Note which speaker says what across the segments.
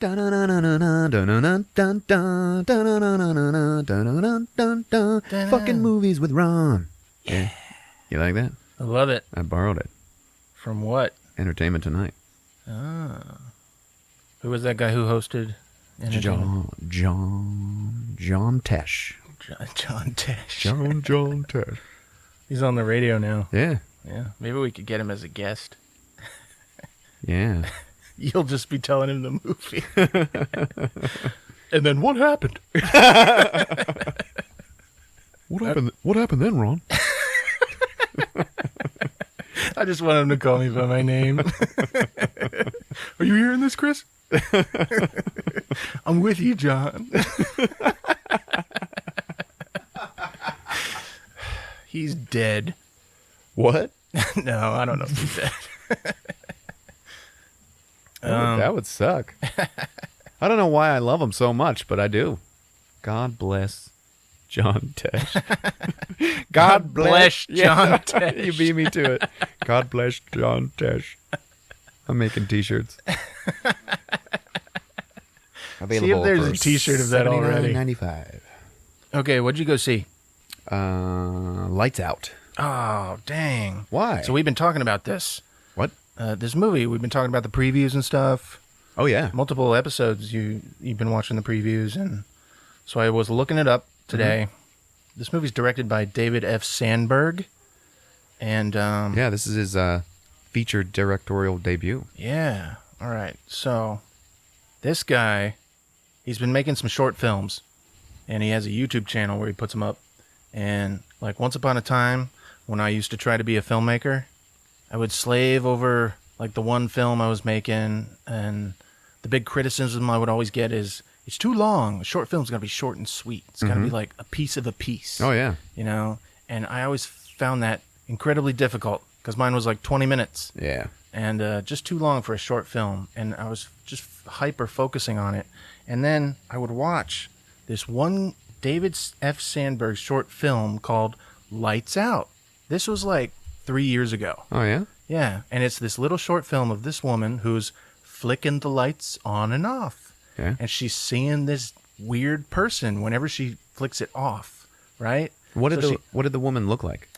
Speaker 1: Fucking movies with Ron. Yeah. You like that?
Speaker 2: I love it.
Speaker 1: I borrowed it.
Speaker 2: From what?
Speaker 1: Entertainment Tonight.
Speaker 2: Ah. Who was that guy who hosted
Speaker 1: John Tesh.
Speaker 2: John Tesh.
Speaker 1: John Tesh.
Speaker 2: He's on the radio now.
Speaker 1: Yeah.
Speaker 2: Yeah. Maybe we could get him as a guest.
Speaker 1: Yeah.
Speaker 2: You'll just be telling him the movie. And then what happened?
Speaker 1: What happened then, Ron?
Speaker 2: I just want him to call me by my name. Are you hearing this, Chris? I'm with you, John. He's dead.
Speaker 1: What?
Speaker 2: No, I don't know if he's dead.
Speaker 1: That would suck. I don't know why I love him so much, but I do. God bless John Tesh.
Speaker 2: God bless John Tesh.
Speaker 1: You beat me to it. God bless John Tesh. I'm making t-shirts.
Speaker 2: See if there's a t-shirt of that already.
Speaker 1: $79.95.
Speaker 2: Okay, what'd you go see?
Speaker 1: Lights Out.
Speaker 2: Oh, dang.
Speaker 1: Why?
Speaker 2: So we've been talking about this.
Speaker 1: What?
Speaker 2: This movie. We've been talking about the previews and stuff.
Speaker 1: Oh, yeah.
Speaker 2: Multiple episodes you've been watching the previews, and so I was looking it up today. Mm-hmm. This movie's directed by David F. Sandberg, and
Speaker 1: yeah, this is his featured directorial debut.
Speaker 2: Yeah. All right. So this guy, he's been making some short films, and he has a YouTube channel where he puts them up. And like once upon a time, when I used to try to be a filmmaker, I would slave over like the one film I was making, and the big criticism I would always get is, it's too long. A short film's got to be short and sweet. It's got to be like a piece of a piece.
Speaker 1: Oh, yeah.
Speaker 2: You know? And I always found that incredibly difficult because mine was like 20 minutes.
Speaker 1: Yeah.
Speaker 2: And just too long for a short film. And I was just hyper-focusing on it. And then I would watch this one David F. Sandberg short film called Lights Out. This was like 3 years ago.
Speaker 1: Oh, yeah?
Speaker 2: Yeah. And it's this little short film of this woman who's flicking the lights on and off.
Speaker 1: Yeah.
Speaker 2: And she's seeing this weird person whenever she flicks it off, right?
Speaker 1: What did the woman look like?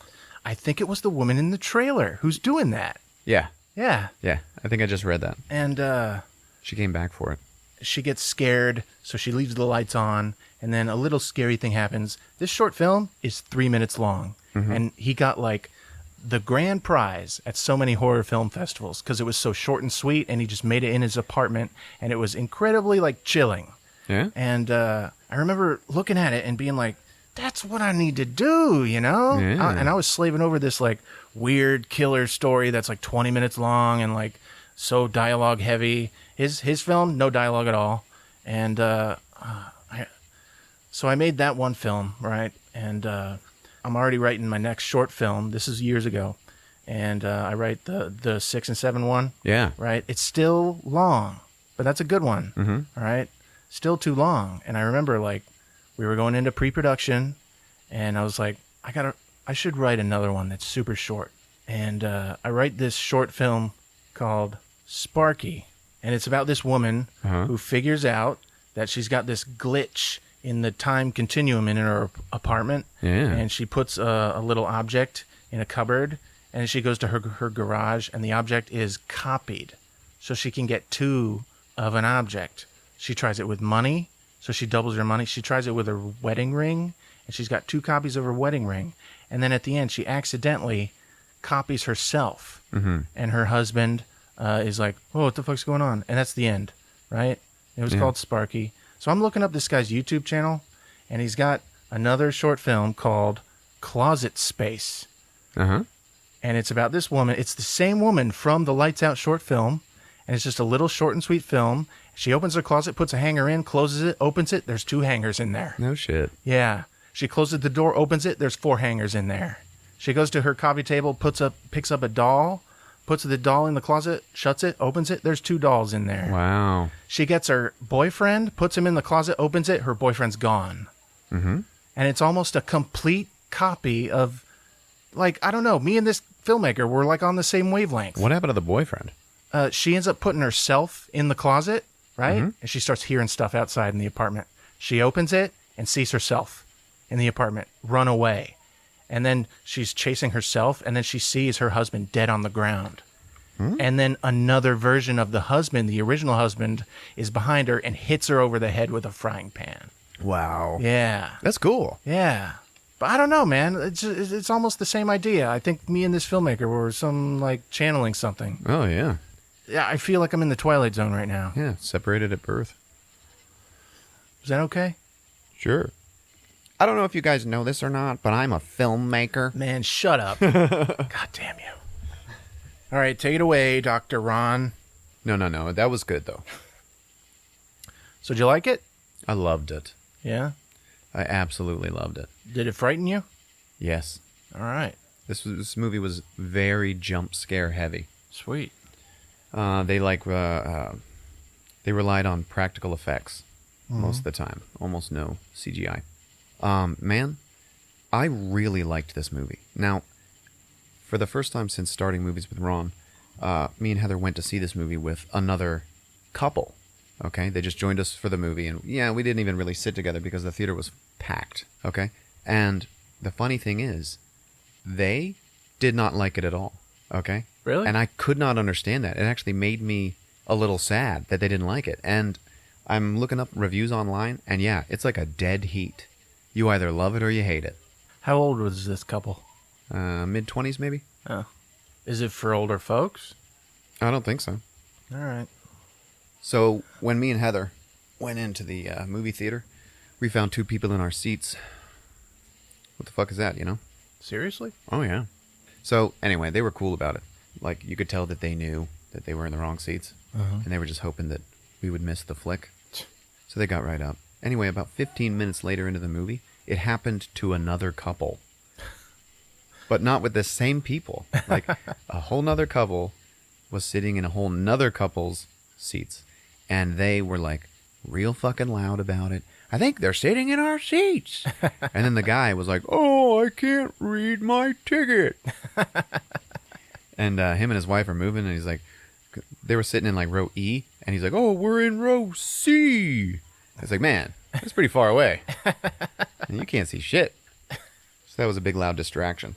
Speaker 2: I think it was the woman in the trailer who's doing that.
Speaker 1: Yeah.
Speaker 2: Yeah.
Speaker 1: Yeah. I think I just read that.
Speaker 2: And
Speaker 1: she came back for it.
Speaker 2: She gets scared, so she leaves the lights on, and then a little scary thing happens. This short film is 3 minutes long, and he got like the grand prize at so many horror film festivals because it was so short and sweet, and he just made it in his apartment, and it was incredibly like chilling.
Speaker 1: Yeah.
Speaker 2: And I remember looking at it and being like, that's what I need to do, you know?
Speaker 1: Yeah.
Speaker 2: And I was slaving over this like weird killer story that's like 20 minutes long and like so dialogue heavy. His film, no dialogue at all. And so I made that one film, right? And I'm already writing my next short film. This is years ago. And I write the 6 and 7 one.
Speaker 1: Yeah.
Speaker 2: Right? It's still long, but that's a good one. All right? Still too long. And I remember like we were going into pre-production, and I was like, I should write another one that's super short. And I write this short film called Sparky. And it's about this woman who figures out that she's got this glitch in the time continuum in her apartment.
Speaker 1: Yeah.
Speaker 2: And she puts a little object in a cupboard, and she goes to her garage, and the object is copied. So she can get two of an object. She tries it with money, so she doubles her money. She tries it with her wedding ring, and she's got 2 copies of her wedding ring. And then at the end, she accidentally copies herself. And her husband is like, oh, what the fuck's going on? And that's the end, right? It was called Sparky. So I'm looking up this guy's YouTube channel, and he's got another short film called Closet Space. And it's about this woman. It's the same woman from the Lights Out short film, and it's just a little short and sweet film. She opens her closet, puts a hanger in, closes it, opens it. There's 2 hangers in there.
Speaker 1: No shit.
Speaker 2: Yeah. She closes the door, opens it. There's 4 hangers in there. She goes to her coffee table, picks up a doll, puts the doll in the closet, shuts it, opens it. There's 2 dolls in there.
Speaker 1: Wow.
Speaker 2: She gets her boyfriend, puts him in the closet, opens it. Her boyfriend's gone. And it's almost a complete copy of, like, I don't know. Me and this filmmaker were like on the same wavelength.
Speaker 1: What happened to the boyfriend?
Speaker 2: She ends up putting herself in the closet, right? And she starts hearing stuff outside in the apartment. She opens it and sees herself in the apartment run away. And then she's chasing herself, and then she sees her husband dead on the ground. And then another version of the husband, the original husband, is behind her and hits her over the head with a frying pan.
Speaker 1: Wow.
Speaker 2: Yeah.
Speaker 1: That's cool.
Speaker 2: Yeah. But I don't know, man. It's almost the same idea. I think me and this filmmaker were channeling something.
Speaker 1: Oh, yeah.
Speaker 2: Yeah, I feel like I'm in the Twilight Zone right now.
Speaker 1: Yeah, separated at birth.
Speaker 2: Is that okay?
Speaker 1: Sure. I don't know if you guys know this or not, but I'm a filmmaker.
Speaker 2: Man, shut up. God damn you. All right, take it away, Dr. Ron.
Speaker 1: No. That was good, though.
Speaker 2: So, did you like it?
Speaker 1: I loved it.
Speaker 2: Yeah?
Speaker 1: I absolutely loved it.
Speaker 2: Did it frighten you?
Speaker 1: Yes.
Speaker 2: All right.
Speaker 1: This movie was very jump scare heavy.
Speaker 2: Sweet.
Speaker 1: They relied on practical effects most of the time. Almost no CGI. Man, I really liked this movie. Now, for the first time since starting Movies with Ron, me and Heather went to see this movie with another couple. Okay, they just joined us for the movie, and yeah, we didn't even really sit together because the theater was packed. Okay, and the funny thing is, they did not like it at all. Okay,
Speaker 2: really,
Speaker 1: and I could not understand that. It actually made me a little sad that they didn't like it. And I'm looking up reviews online, and yeah, it's like a dead heat. You either love it or you hate it.
Speaker 2: How old was this couple?
Speaker 1: Mid-20s, maybe?
Speaker 2: Oh. Is it for older folks?
Speaker 1: I don't think so.
Speaker 2: All right.
Speaker 1: So, when me and Heather went into the movie theater, we found two people in our seats. What the fuck is that, you know?
Speaker 2: Seriously?
Speaker 1: Oh, yeah. So, anyway, they were cool about it. Like, you could tell that they knew that they were in the wrong seats. And they were just hoping that we would miss the flick. So they got right up. Anyway, about 15 minutes later into the movie, it happened to another couple. But not with the same people. Like, a whole nother couple was sitting in a whole nother couple's seats. And they were, like, real fucking loud about it. I think they're sitting in our seats. And then the guy was like, oh, I can't read my ticket. And him and his wife are moving, and he's like, they were sitting in, like, row E. And he's like, oh, we're in row C. It's like, man, that's pretty far away. And you can't see shit. So that was a big, loud distraction.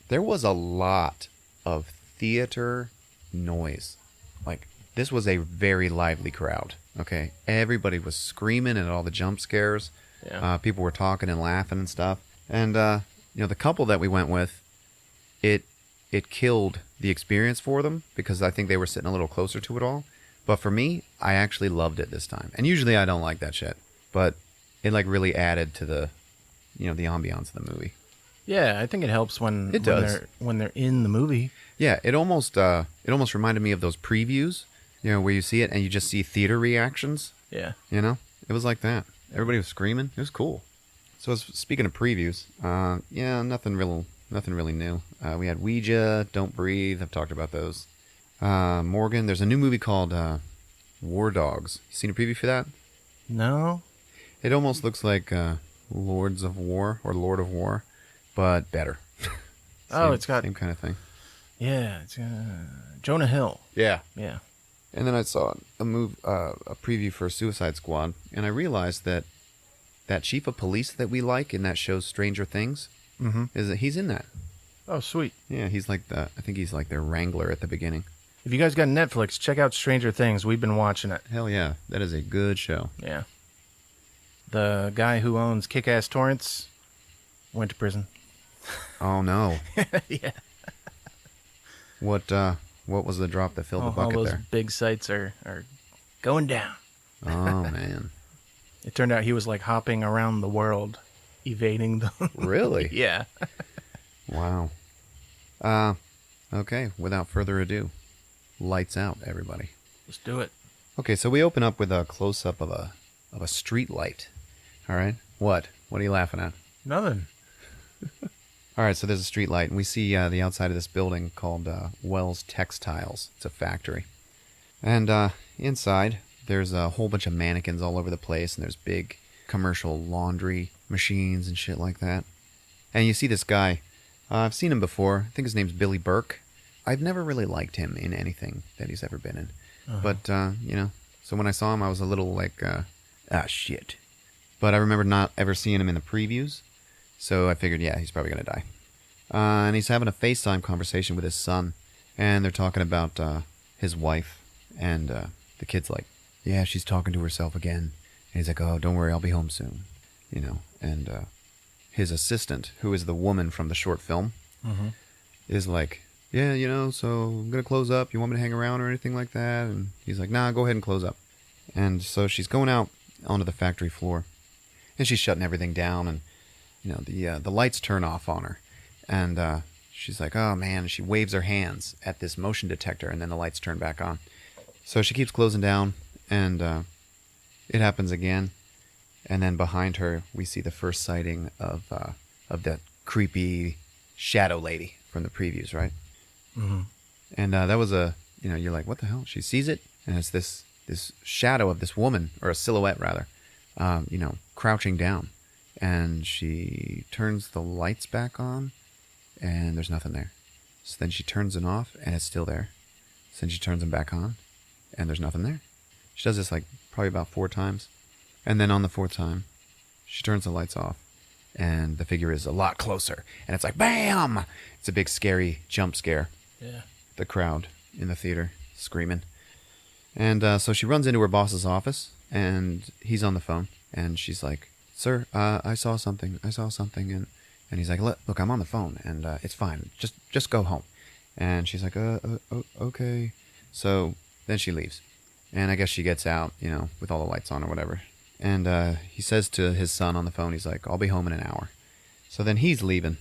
Speaker 1: There was a lot of theater noise. Like, this was a very lively crowd, okay? Everybody was screaming at all the jump scares.
Speaker 2: Yeah.
Speaker 1: People were talking and laughing and stuff. And, the couple that we went with, it killed the experience for them because I think they were sitting a little closer to it all. But for me, I actually loved it this time. And usually I don't like that shit. But it, like, really added to the, the ambiance of the movie.
Speaker 2: Yeah, I think it helps when
Speaker 1: does.
Speaker 2: when they're in the movie.
Speaker 1: Yeah, it almost reminded me of those previews, where you see it and you just see theater reactions.
Speaker 2: Yeah.
Speaker 1: It was like that. Everybody was screaming. It was cool. So speaking of previews, nothing really new. We had Ouija, Don't Breathe. I've talked about those. Morgan, there's a new movie called War Dogs. You seen a preview for that?
Speaker 2: No.
Speaker 1: It almost looks like Lords of War or Lord of War, but better.
Speaker 2: It's got
Speaker 1: same kind of thing.
Speaker 2: Yeah, it's Jonah Hill.
Speaker 1: Yeah.
Speaker 2: Yeah.
Speaker 1: And then I saw a preview for Suicide Squad, and I realized that chief of police that we like in that show Stranger Things, is that he's in that.
Speaker 2: Oh, sweet.
Speaker 1: Yeah, he's like I think he's like their wrangler at the beginning.
Speaker 2: If you guys got Netflix, check out Stranger Things. We've been watching it.
Speaker 1: Hell yeah, that is a good show.
Speaker 2: Yeah. The guy who owns Kick-Ass Torrents went to prison.
Speaker 1: Oh no.
Speaker 2: Yeah.
Speaker 1: What was the drop that filled the bucket
Speaker 2: all those
Speaker 1: there?
Speaker 2: big sites are going down.
Speaker 1: Oh man.
Speaker 2: It turned out he was like hopping around the world, evading them.
Speaker 1: Really?
Speaker 2: Yeah.
Speaker 1: Wow. Okay, without further ado, lights out, everybody.
Speaker 2: Let's do it.
Speaker 1: Okay, so we open up with a close-up of a street light. All right? What are you laughing at?
Speaker 2: Nothing.
Speaker 1: All right, so there's a street light, and we see the outside of this building called Wells Textiles. It's a factory. And inside, there's a whole bunch of mannequins all over the place, and there's big commercial laundry machines and shit like that. And you see this guy. I've seen him before. I think his name's Billy Burke. I've never really liked him in anything that he's ever been in. But, So when I saw him, I was a little like, shit. But I remember not ever seeing him in the previews. So I figured, yeah, he's probably going to die. And he's having a FaceTime conversation with his son. And they're talking about his wife. And the kid's like, yeah, she's talking to herself again. And he's like, oh, don't worry, I'll be home soon. You know, and his assistant, who is the woman from the short film, is like, yeah, you know, so I'm going to close up. You want me to hang around or anything like that? And he's like, nah, go ahead and close up. And so she's going out onto the factory floor. And she's shutting everything down. And, you know, the lights turn off on her. And she's like, oh, man. She waves her hands at this motion detector. And then the lights turn back on. So she keeps closing down. And it happens again. And then behind her, we see the first sighting of that creepy shadow lady from the previews, right? Mm-hmm. And that was you're like, what the hell? She sees it, and it's this shadow of this woman, or a silhouette rather, crouching down. And she turns the lights back on, and there's nothing there. So then she turns them off, and it's still there. So then she turns them back on, and there's nothing there. She does this like probably about 4 times. And then on the 4th time, she turns the lights off, and the figure is a lot closer. And it's like, bam! It's a big, scary jump scare.
Speaker 2: Yeah.
Speaker 1: The crowd in the theater screaming. And so she runs into her boss's office, and he's on the phone. And she's like, sir, I saw something. And he's like, look, I'm on the phone, and it's fine. Just go home. And she's like, okay. So then she leaves. And I guess she gets out, you know, with all the lights on or whatever. And he says to his son on the phone, he's like, I'll be home in an hour. So then he's leaving.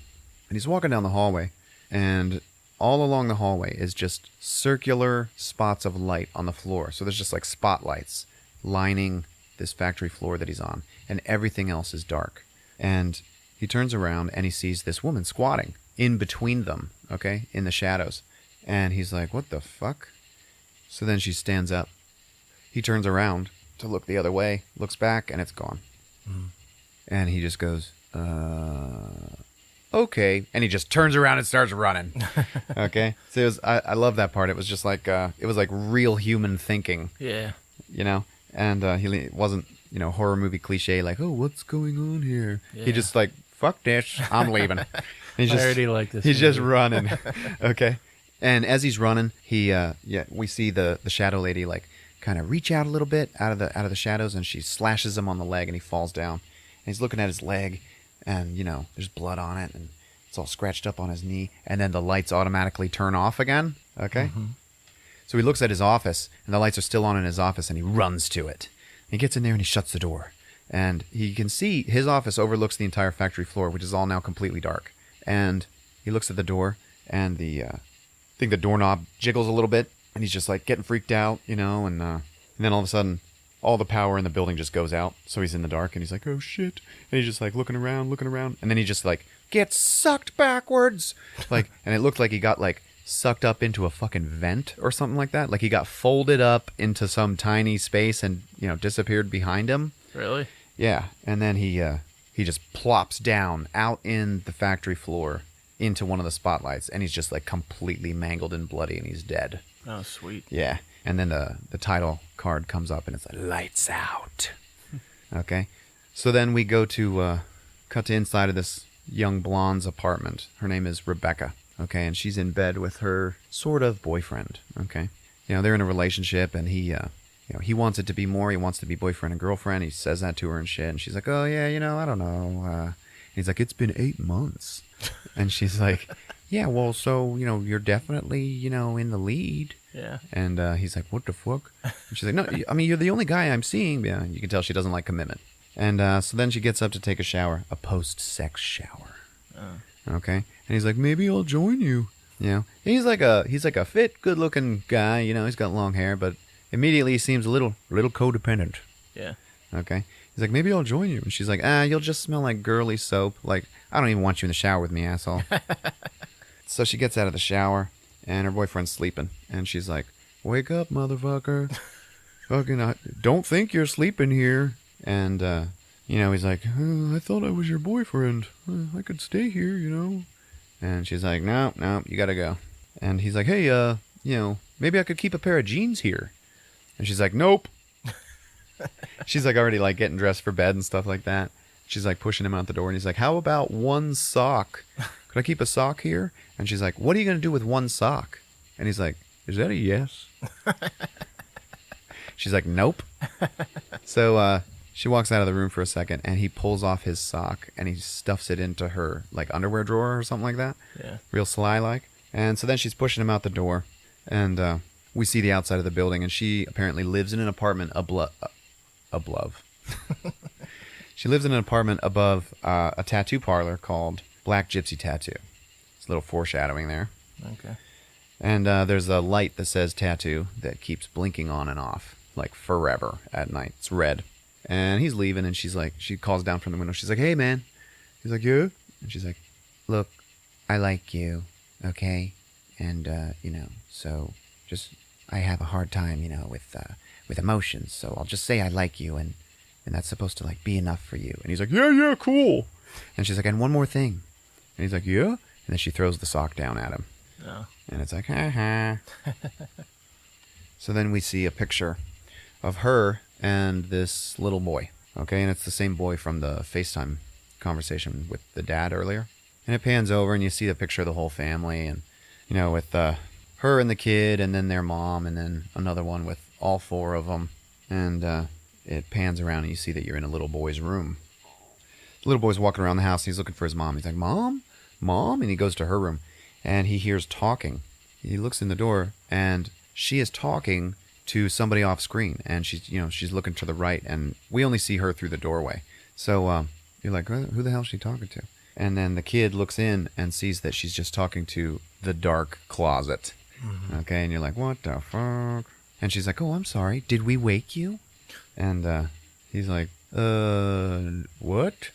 Speaker 1: And he's walking down the hallway. And all along the hallway is just circular spots of light on the floor. So there's just like spotlights lining this factory floor that he's on. And everything else is dark. And he turns around and he sees this woman squatting in between them, okay, in the shadows. And he's like, what the fuck? So then she stands up. He turns around to look the other way, looks back, and it's gone. And he just goes, okay. And he just turns around and starts running. Okay? So I love that part. It was just like, it was like real human thinking.
Speaker 2: Yeah.
Speaker 1: You know? And he wasn't, you know, horror movie cliche like, oh, what's going on here? Yeah. He just like, fuck this, I'm leaving. I
Speaker 2: already like this.
Speaker 1: He's just running. Okay? And as he's running, we see the shadow lady like, kind of reach out a little bit out of the shadows, and she slashes him on the leg, and he falls down. And he's looking at his leg, and you know there's blood on it, and it's all scratched up on his knee. And then the lights automatically turn off again. Okay, so he looks at his office, and the lights are still on in his office, and he runs to it. He gets in there and he shuts the door, and he can see his office overlooks the entire factory floor, which is all now completely dark. And he looks at the door, and I think the doorknob jiggles a little bit. And he's just like getting freaked out, you know, and then all of a sudden, all the power in the building just goes out. So he's in the dark, and he's like, oh shit. And he's just like looking around. And then he just like gets sucked backwards. Like, and it looked like he got like sucked up into a fucking vent or something like that. Like he got folded up into some tiny space and, you know, disappeared behind him.
Speaker 2: Really?
Speaker 1: Yeah. And then he just plops down out in the factory floor into one of the spotlights. And he's just like completely mangled and bloody, and he's dead.
Speaker 2: Oh, sweet.
Speaker 1: Yeah. And then the title card comes up, and it's like, lights out. Okay. So then we go to, cut to inside of this young blonde's apartment. Her name is Rebecca. Okay. And she's in bed with her sort of boyfriend. Okay. You know, they're in a relationship, and he wants it to be more. He wants to be boyfriend and girlfriend. He says that to her and shit. And she's like, oh, yeah, you know, I don't know. He's like, it's been 8 months. And she's like, yeah, well, so, you know, you're definitely, you know, in the lead.
Speaker 2: Yeah.
Speaker 1: And he's like, what the fuck? And she's like, no, I mean, you're the only guy I'm seeing. Yeah, you can tell she doesn't like commitment. And so then she gets up to take a shower, a post-sex shower. Okay? And he's like, maybe I'll join you. You know? And he's like a fit, good-looking guy. You know, he's got long hair, but immediately he seems a little codependent.
Speaker 2: Yeah.
Speaker 1: Okay? He's like, maybe I'll join you. And she's like, you'll just smell like girly soap. Like, I don't even want you in the shower with me, asshole. So she gets out of the shower, and her boyfriend's sleeping. And she's like, wake up, motherfucker. Fucking, don't think you're sleeping here. And, you know, he's like, I thought I was your boyfriend. I could stay here, you know. And she's like, no, you gotta go. And he's like, hey, you know, maybe I could keep a pair of jeans here. And she's like, nope, She's like already like getting dressed for bed and stuff like that. She's like pushing him out the door, and he's like, "How about one sock? Could I keep a sock here?" And she's like, "What are you going to do with one sock?" And he's like, "Is that a yes?" She's like, "Nope." So she walks out of the room for a second, and he pulls off his sock, and he stuffs it into her like underwear drawer or something like that.
Speaker 2: Yeah.
Speaker 1: Real sly like. And so then she's pushing him out the door, and we see the outside of the building, and she apparently lives in an apartment above. She lives in an apartment above a tattoo parlor called Black Gypsy Tattoo. It's a little foreshadowing there.
Speaker 2: Okay.
Speaker 1: And there's a light that says tattoo that keeps blinking on and off, like forever at night. It's red. And he's leaving, and she's like, she calls down from the window. She's like, "Hey, man." He's like, "Yeah?" And she's like, "Look, I like you, okay? And, so just, I have a hard time, with emotions. So I'll just say I like you, and that's supposed to, like, be enough for you." And he's like, yeah, cool. And she's like, "And one more thing." And he's like, "Yeah?" And then she throws the sock down at him.
Speaker 2: Oh.
Speaker 1: And it's like, ha. So then we see a picture of her and this little boy. Okay, and it's the same boy from the FaceTime conversation with the dad earlier. And it pans over, and you see the picture of the whole family, and, with her and the kid, and then their mom, and then another one with all four of them. And it pans around, and you see that you're in a little boy's room. The little boy's walking around the house, and he's looking for his mom. He's like, "Mom? Mom?" And he goes to her room, and he hears talking. He looks in the door, and she is talking to somebody off screen, and she's looking to the right, and we only see her through the doorway. So you're like, who the hell is she talking to? And then the kid looks in and sees that she's just talking to the dark closet. Mm-hmm. Okay, and you're like, what the fuck? And she's like, "Oh, I'm sorry. Did we wake you?" And he's like, what?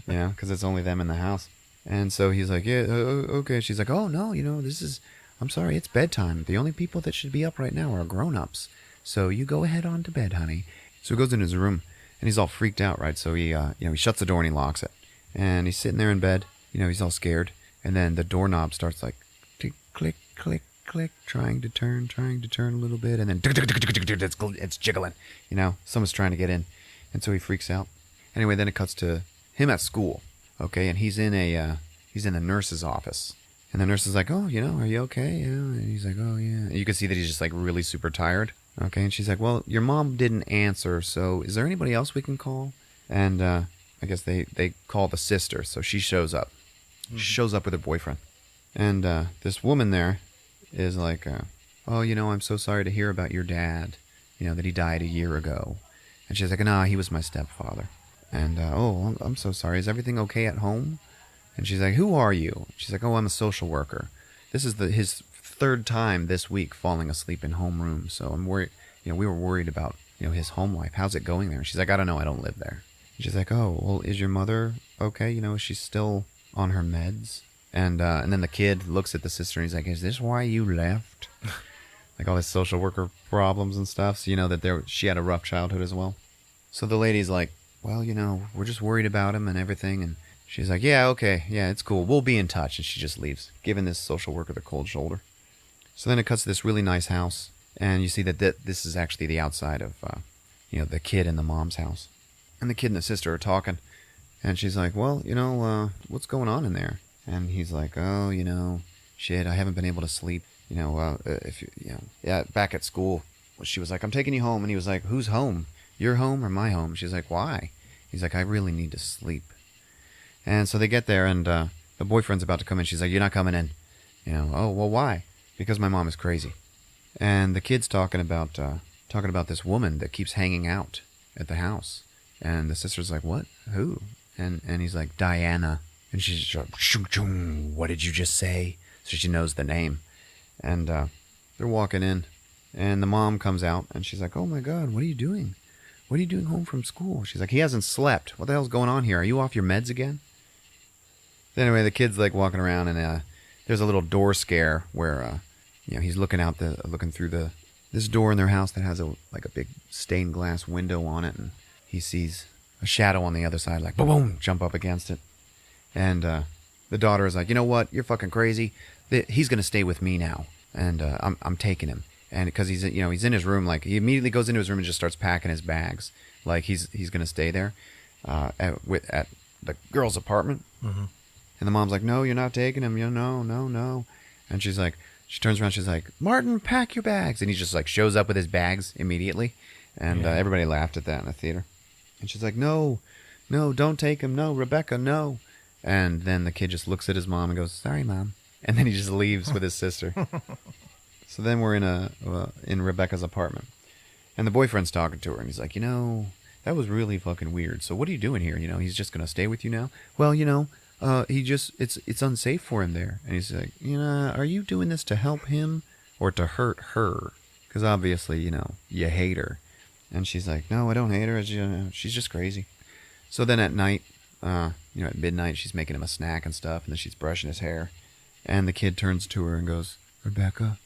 Speaker 1: Yeah, because it's only them in the house. And so he's like, "Yeah, okay." She's like, "Oh, no, I'm sorry, it's bedtime. The only people that should be up right now are grown-ups. So you go ahead on to bed, honey." So he goes in his room, and he's all freaked out, right? So he shuts the door and he locks it. And he's sitting there in bed, he's all scared. And then the doorknob starts like, tick, click, click, click, trying to turn a little bit. And then it's jiggling, someone's trying to get in. And so he freaks out. Anyway, then it cuts to him at school, okay? And he's in the nurse's office. And the nurse is like, "Oh, are you okay?" And he's like, "Oh, yeah." And you can see that he's just like really super tired. Okay. And she's like, "Well, your mom didn't answer. So is there anybody else we can call?" And I guess they call the sister. So she shows up. Mm-hmm. She shows up with her boyfriend. And this woman there is like, "Oh, I'm so sorry to hear about your dad, that he died a year ago." And she's like, "Nah, he was my stepfather." And, "Oh, I'm so sorry. Is everything okay at home?" And she's like, "Who are you?" She's like, "Oh, I'm a social worker. This is his third time this week falling asleep in homeroom. So I'm worried, we were worried about, his home life. How's it going there?" And she's like, "I don't know. I don't live there." And she's like, "Oh, well, is your mother okay? Is she still on her meds?" And then the kid looks at the sister and he's like, "Is this why you left?" Like all this social worker problems and stuff. So that she had a rough childhood as well. So the lady's like, "Well, we're just worried about him and everything." And she's like, "Yeah, okay. Yeah, it's cool. We'll be in touch." And she just leaves, giving this social worker the cold shoulder. So then it cuts to this really nice house. And you see that this is actually the outside of, the kid and the mom's house. And the kid and the sister are talking. And she's like, "Well, what's going on in there?" And he's like, "Oh, shit, I haven't been able to sleep. Back at school." She was like, "I'm taking you home." And he was like, "Who's home? Your home or my home?" She's like, "Why?" He's like, "I really need to sleep." And so they get there, and the boyfriend's about to come in. She's like, "You're not coming in." "Oh, well, why?" "Because my mom is crazy." And the kid's talking about this woman that keeps hanging out at the house. And the sister's like, "What? Who?" And he's like, "Diana." And she's just like, "Shoo, shoo, what did you just say?" So she knows the name. And they're walking in, and the mom comes out, and she's like, "Oh my God, what are you doing? What are you doing home from school?" She's like, "He hasn't slept. What the hell's going on here? Are you off your meds again?" Anyway, the kid's like walking around, and there's a little door scare where he's looking through this door in their house that has a big stained glass window on it, and he sees a shadow on the other side, like boom, jump up against it. And the daughter is like, "You know what? You're fucking crazy. He's gonna stay with me now, and I'm taking him." and because he's in his room, like he immediately goes into his room and just starts packing his bags, like he's gonna stay there, at the girl's apartment.
Speaker 2: Mm-hmm.
Speaker 1: And the mom's like, no, you're not taking him. No. And she turns around, she's like, Martin, pack your bags. And he just like shows up with his bags immediately. And everybody laughed at that in the theater. And she's like, no, don't take him. No, Rebecca, no. And then the kid just looks at his mom and goes, sorry, Mom. And then he just leaves with his sister. So then we're in Rebecca's apartment. And the boyfriend's talking to her. And he's like, that was really fucking weird. So what are you doing here? He's just going to stay with you now? Well, it's unsafe for him there. And he's like, are you doing this to help him or to hurt her? Because obviously, you hate her. And she's like, no, I don't hate her. She's just crazy. So then at night, at midnight, she's making him a snack and stuff. And then she's brushing his hair. And the kid turns to her and goes, Rebecca,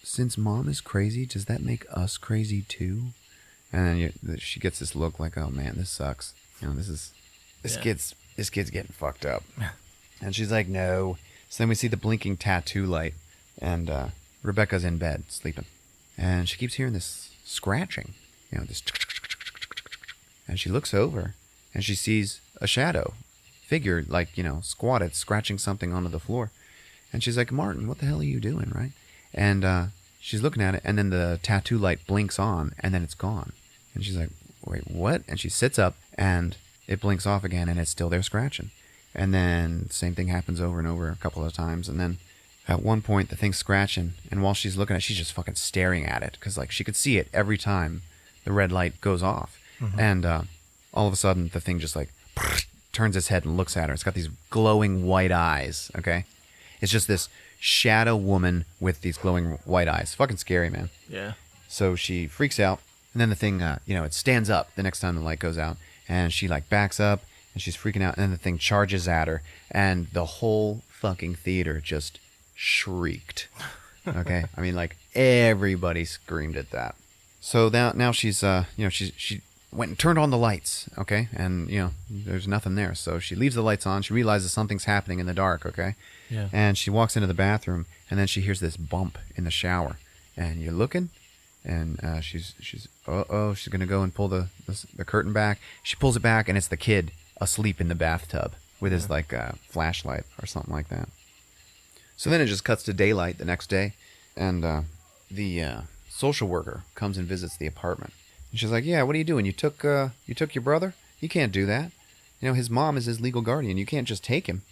Speaker 1: since Mom is crazy, does that make us crazy too? And then she gets this look like, oh man, this sucks. This kid's getting fucked up. And she's like, no. So then we see the blinking tattoo light, and Rebecca's in bed sleeping, and she keeps hearing this scratching, this, and she looks over, and she sees a shadow figure, like squatted, scratching something onto the floor, and she's like, Martin, what the hell are you doing, right? And she's looking at it, and then the tattoo light blinks on, and then it's gone, and she's like, wait, what? And she sits up, and it blinks off again, and it's still there scratching. And then same thing happens over and over a couple of times. And then at one point, the thing's scratching, and while she's looking at it, she's just fucking staring at it, because like she could see it every time the red light goes off. Mm-hmm. And all of a sudden, the thing just like turns its head and looks at her. It's got these glowing white eyes, okay? It's just this shadow woman with these glowing white eyes. Fucking scary, man.
Speaker 2: Yeah.
Speaker 1: So she freaks out, and then the thing, it stands up the next time the light goes out. And she like backs up, and she's freaking out, and then the thing charges at her, and the whole fucking theater just shrieked. Okay, I mean, like everybody screamed at that. So now she's she went and turned on the lights, okay, and there's nothing there. So she leaves the lights on. She realizes something's happening in the dark, okay,
Speaker 2: yeah.
Speaker 1: And she walks into the bathroom, and then she hears this bump in the shower, and you're looking. And she's gonna go and pull the curtain back. She pulls it back, and it's the kid asleep in the bathtub with his flashlight or something like that. So then it just cuts to daylight the next day, and the social worker comes and visits the apartment. And she's like, "Yeah, what are you doing? You took your brother? You can't do that. His mom is his legal guardian. You can't just take him."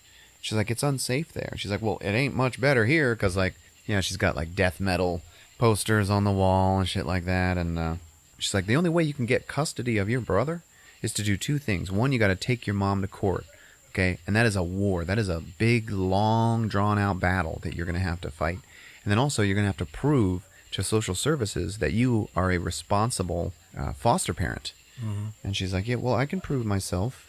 Speaker 1: She's like, "It's unsafe there." She's like, "Well, it ain't much better here, because she's got like death metal posters on the wall and shit like that." And she's like, the only way you can get custody of your brother is to do two things. One, you got to take your mom to court, okay? And that is a war. That is a big, long, drawn-out battle that you're going to have to fight. And then also, you're going to have to prove to social services that you are a responsible foster parent. Mm-hmm. And she's like, yeah, well, I can prove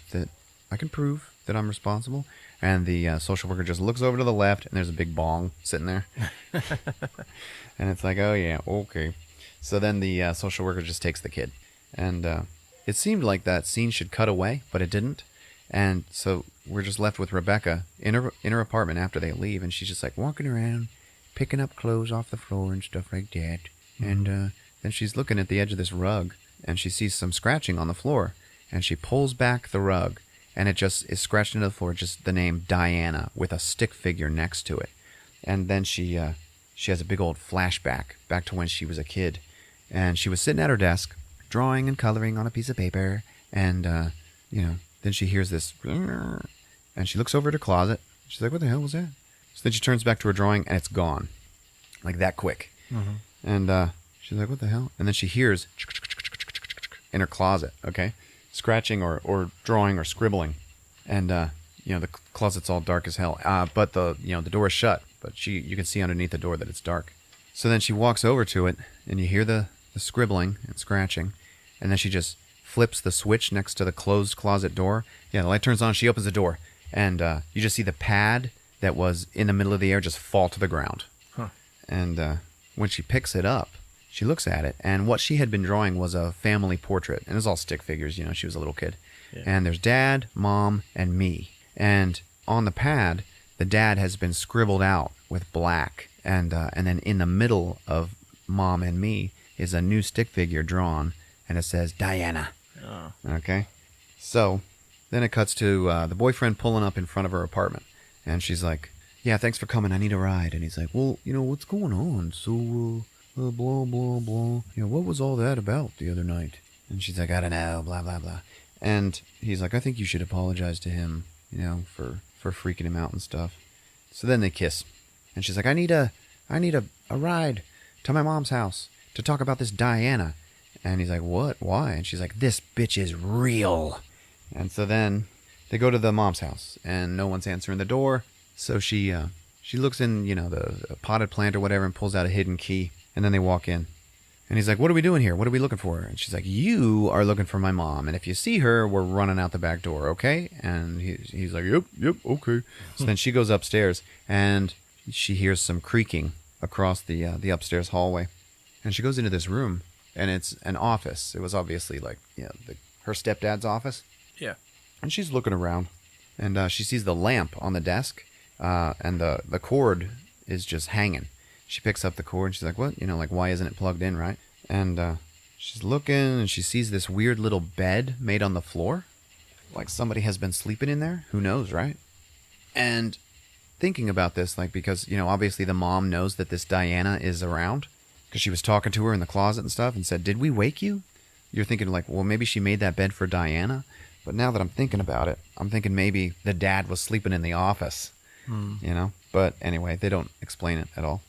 Speaker 1: that I'm responsible. And the social worker just looks over to the left, and there's a big bong sitting there. And it's like, oh, yeah, okay. So then the social worker just takes the kid. And it seemed like that scene should cut away, but it didn't. And so we're just left with Rebecca in her apartment after they leave. And she's just like walking around, picking up clothes off the floor and stuff like that. Mm-hmm. And then she's looking at the edge of this rug, and she sees some scratching on the floor. And she pulls back the rug, and it just is scratched into the floor, just the name Diana with a stick figure next to it. And then she has a big old flashback back to when she was a kid. And she was sitting at her desk, drawing and coloring on a piece of paper. And, then she hears this, and she looks over at her closet. She's like, what the hell was that? So then she turns back to her drawing, and it's gone. Like that quick. Mm-hmm. And she's like, what the hell? And then she hears in her closet, okay? Scratching or drawing or scribbling. And, the closet's all dark as hell. But the door is shut. But you can see underneath the door that it's dark. So then she walks over to it, and you hear the scribbling and scratching. And then she just flips the switch next to the closed closet door. Yeah, the light turns on. She opens the door. And you just see the pad that was in the middle of the air just fall to the ground. Huh. And when she picks it up, she looks at it. And what she had been drawing was a family portrait. And it was all stick figures. She was a little kid. Yeah. And there's Dad, Mom, and me. And on the pad, the dad has been scribbled out with black. And then in the middle of Mom and me is a new stick figure drawn, and it says Diana.
Speaker 2: Oh.
Speaker 1: Okay? So, then it cuts to the boyfriend pulling up in front of her apartment. And she's like, yeah, thanks for coming. I need a ride. And he's like, well, what's going on? So, blah, blah, blah. What was all that about the other night? And she's like, I don't know, blah, blah, blah. And he's like, I think you should apologize to him, for freaking him out and stuff. So then they kiss. And she's like, I need a ride to my mom's house to talk about this Diana. And he's like, what? Why? And she's like, this bitch is real. And so then they go to the mom's house, and no one's answering the door. So she looks in, the potted plant or whatever, and pulls out a hidden key. And then they walk in. And he's like, what are we doing here? What are we looking for? And she's like, you are looking for my mom. And if you see her, we're running out the back door, okay? And he's like, yep, okay. So then she goes upstairs, and she hears some creaking across the upstairs hallway. And she goes into this room, and it's an office. It was obviously like, her stepdad's office.
Speaker 2: Yeah.
Speaker 1: And she's looking around, and she sees the lamp on the desk, and the cord is just hanging. She picks up the cord, and she's like, what? Why isn't it plugged in, right? And she's looking, and she sees this weird little bed made on the floor. Like somebody has been sleeping in there. Who knows, right? And thinking about this, because, obviously the mom knows that this Diana is around, because she was talking to her in the closet and stuff and said, did we wake you? You're thinking well, maybe she made that bed for Diana. But now that I'm thinking about it, I'm thinking maybe the dad was sleeping in the office, But anyway, they don't explain it at all.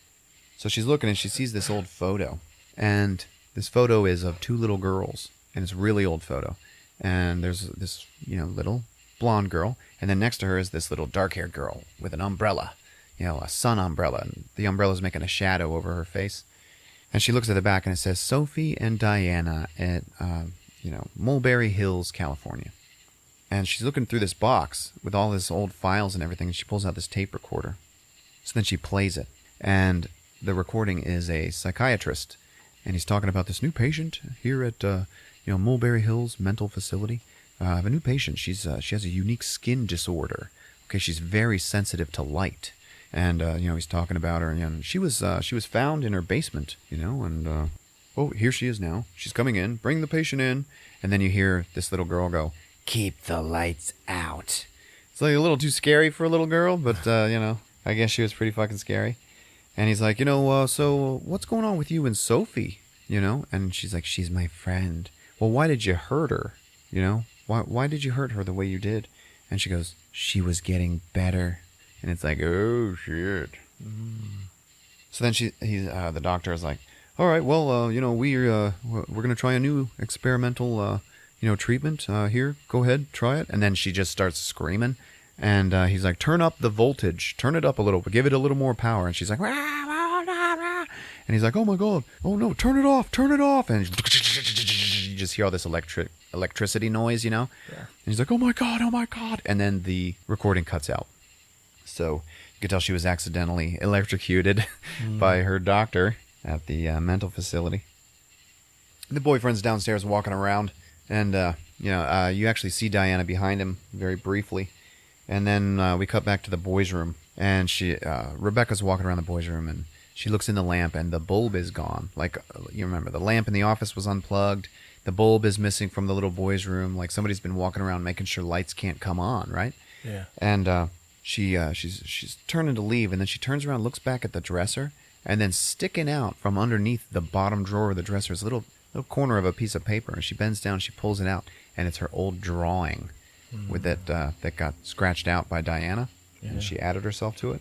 Speaker 1: So she's looking, and she sees this old photo. And this photo is of two little girls. And it's a really old photo. And there's this, little blonde girl. And then next to her is this little dark-haired girl with an umbrella, a sun umbrella. And the umbrella's making a shadow over her face. And she looks at the back, and it says, Sophie and Diana at, Mulberry Hills, California. And she's looking through this box with all this old files and everything, and she pulls out this tape recorder. So then she plays it. And the recording is a psychiatrist, and he's talking about this new patient here at, Mulberry Hills Mental Facility. I have a new patient. She has a unique skin disorder. Okay, she's very sensitive to light. And, he's talking about her, and she was found in her basement, and, oh, here she is now. She's coming in. Bring the patient in. And then you hear this little girl go, keep the lights out. It's like a little too scary for a little girl, but, I guess she was pretty fucking scary. And he's like, so what's going on with you and Sophie, And she's like, she's my friend. Well, why did you hurt her, Why did you hurt her the way you did? And she goes, she was getting better. And it's like, oh, shit. So then the doctor is like, all right, well, we're going to try a new experimental, treatment here. Go ahead, try it. And then she just starts screaming. And he's like, turn up the voltage. Turn it up a little, but give it a little more power. And she's like, rah, rah, rah, rah. And he's like, oh, my God. Oh, no, turn it off. Turn it off. And you just hear all this electricity noise, Yeah. And he's like, oh, my God. Oh, my God. And then the recording cuts out. So you could tell she was accidentally electrocuted by her doctor at the mental facility. The boyfriend's downstairs walking around, and you actually see Diana behind him very briefly. And then we cut back to the boys' room, and Rebecca's walking around the boys' room, and she looks in the lamp, and the bulb is gone. Like, you remember, the lamp in the office was unplugged. The bulb is missing from the little boys' room. Like, somebody's been walking around making sure lights can't come on, right?
Speaker 2: Yeah.
Speaker 1: And she's turning to leave, and then she turns around, looks back at the dresser, and then sticking out from underneath the bottom drawer of the dresser is a little corner of a piece of paper, and she bends down, she pulls it out, and it's her old drawing with that got scratched out by Diana, and she added herself to it.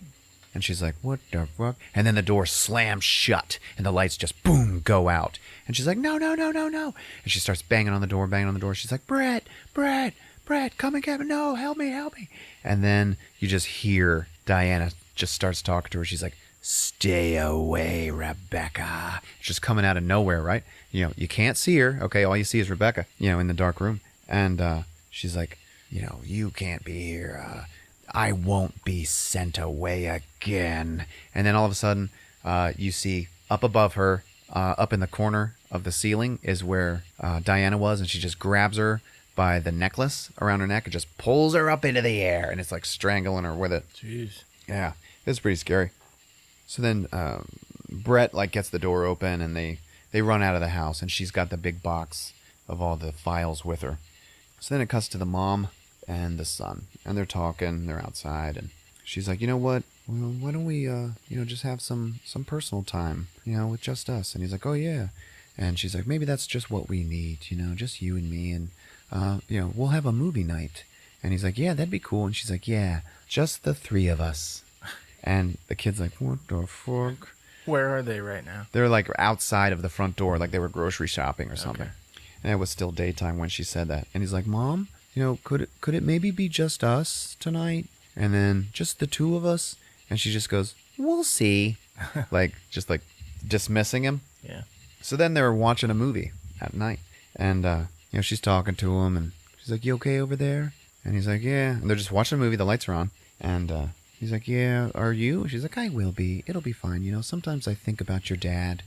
Speaker 1: And she's like, what the fuck? And then the door slams shut, and the lights just, boom, go out. And she's like, no, no, no, no, no. And she starts banging on the door. She's like, Brett, come and get me. No, help me. And then you just hear Diana just starts talking to her. She's like, stay away, Rebecca. It's just coming out of nowhere, right? You can't see her. Okay, all you see is Rebecca, in the dark room. And she's like, you can't be here. I won't be sent away again. And then all of a sudden, you see up above her, up in the corner of the ceiling is where Diana was, and she just grabs her by the necklace around her neck and just pulls her up into the air, and it's like strangling her with it.
Speaker 2: Jeez.
Speaker 1: Yeah, it's pretty scary. So then Brett like gets the door open and they run out of the house, and she's got the big box of all the files with her. So then it cuts to the mom and the son, and they're talking. They're outside, and she's like, you know what? Well, why don't we, just have some personal time, with just us? And he's like, oh yeah. And she's like, maybe that's just what we need, just you and me, and we'll have a movie night. And he's like, yeah, that'd be cool. And she's like, yeah, just the three of us. And the kid's like, what the fuck?
Speaker 2: Where are they right now?
Speaker 1: They're like outside of the front door, like they were grocery shopping or something.
Speaker 2: Okay.
Speaker 1: And it was still daytime when she said that. And he's like, Mom, could it maybe be just us tonight? And then just the two of us? And she just goes, we'll see. just dismissing him.
Speaker 2: Yeah.
Speaker 1: So then they were watching a movie at night. And, she's talking to him, and she's like, you okay over there? And he's like, yeah. And they're just watching a movie. The lights are on. And he's like, yeah, are you? She's like, I will be. It'll be fine. Sometimes I think about your dad,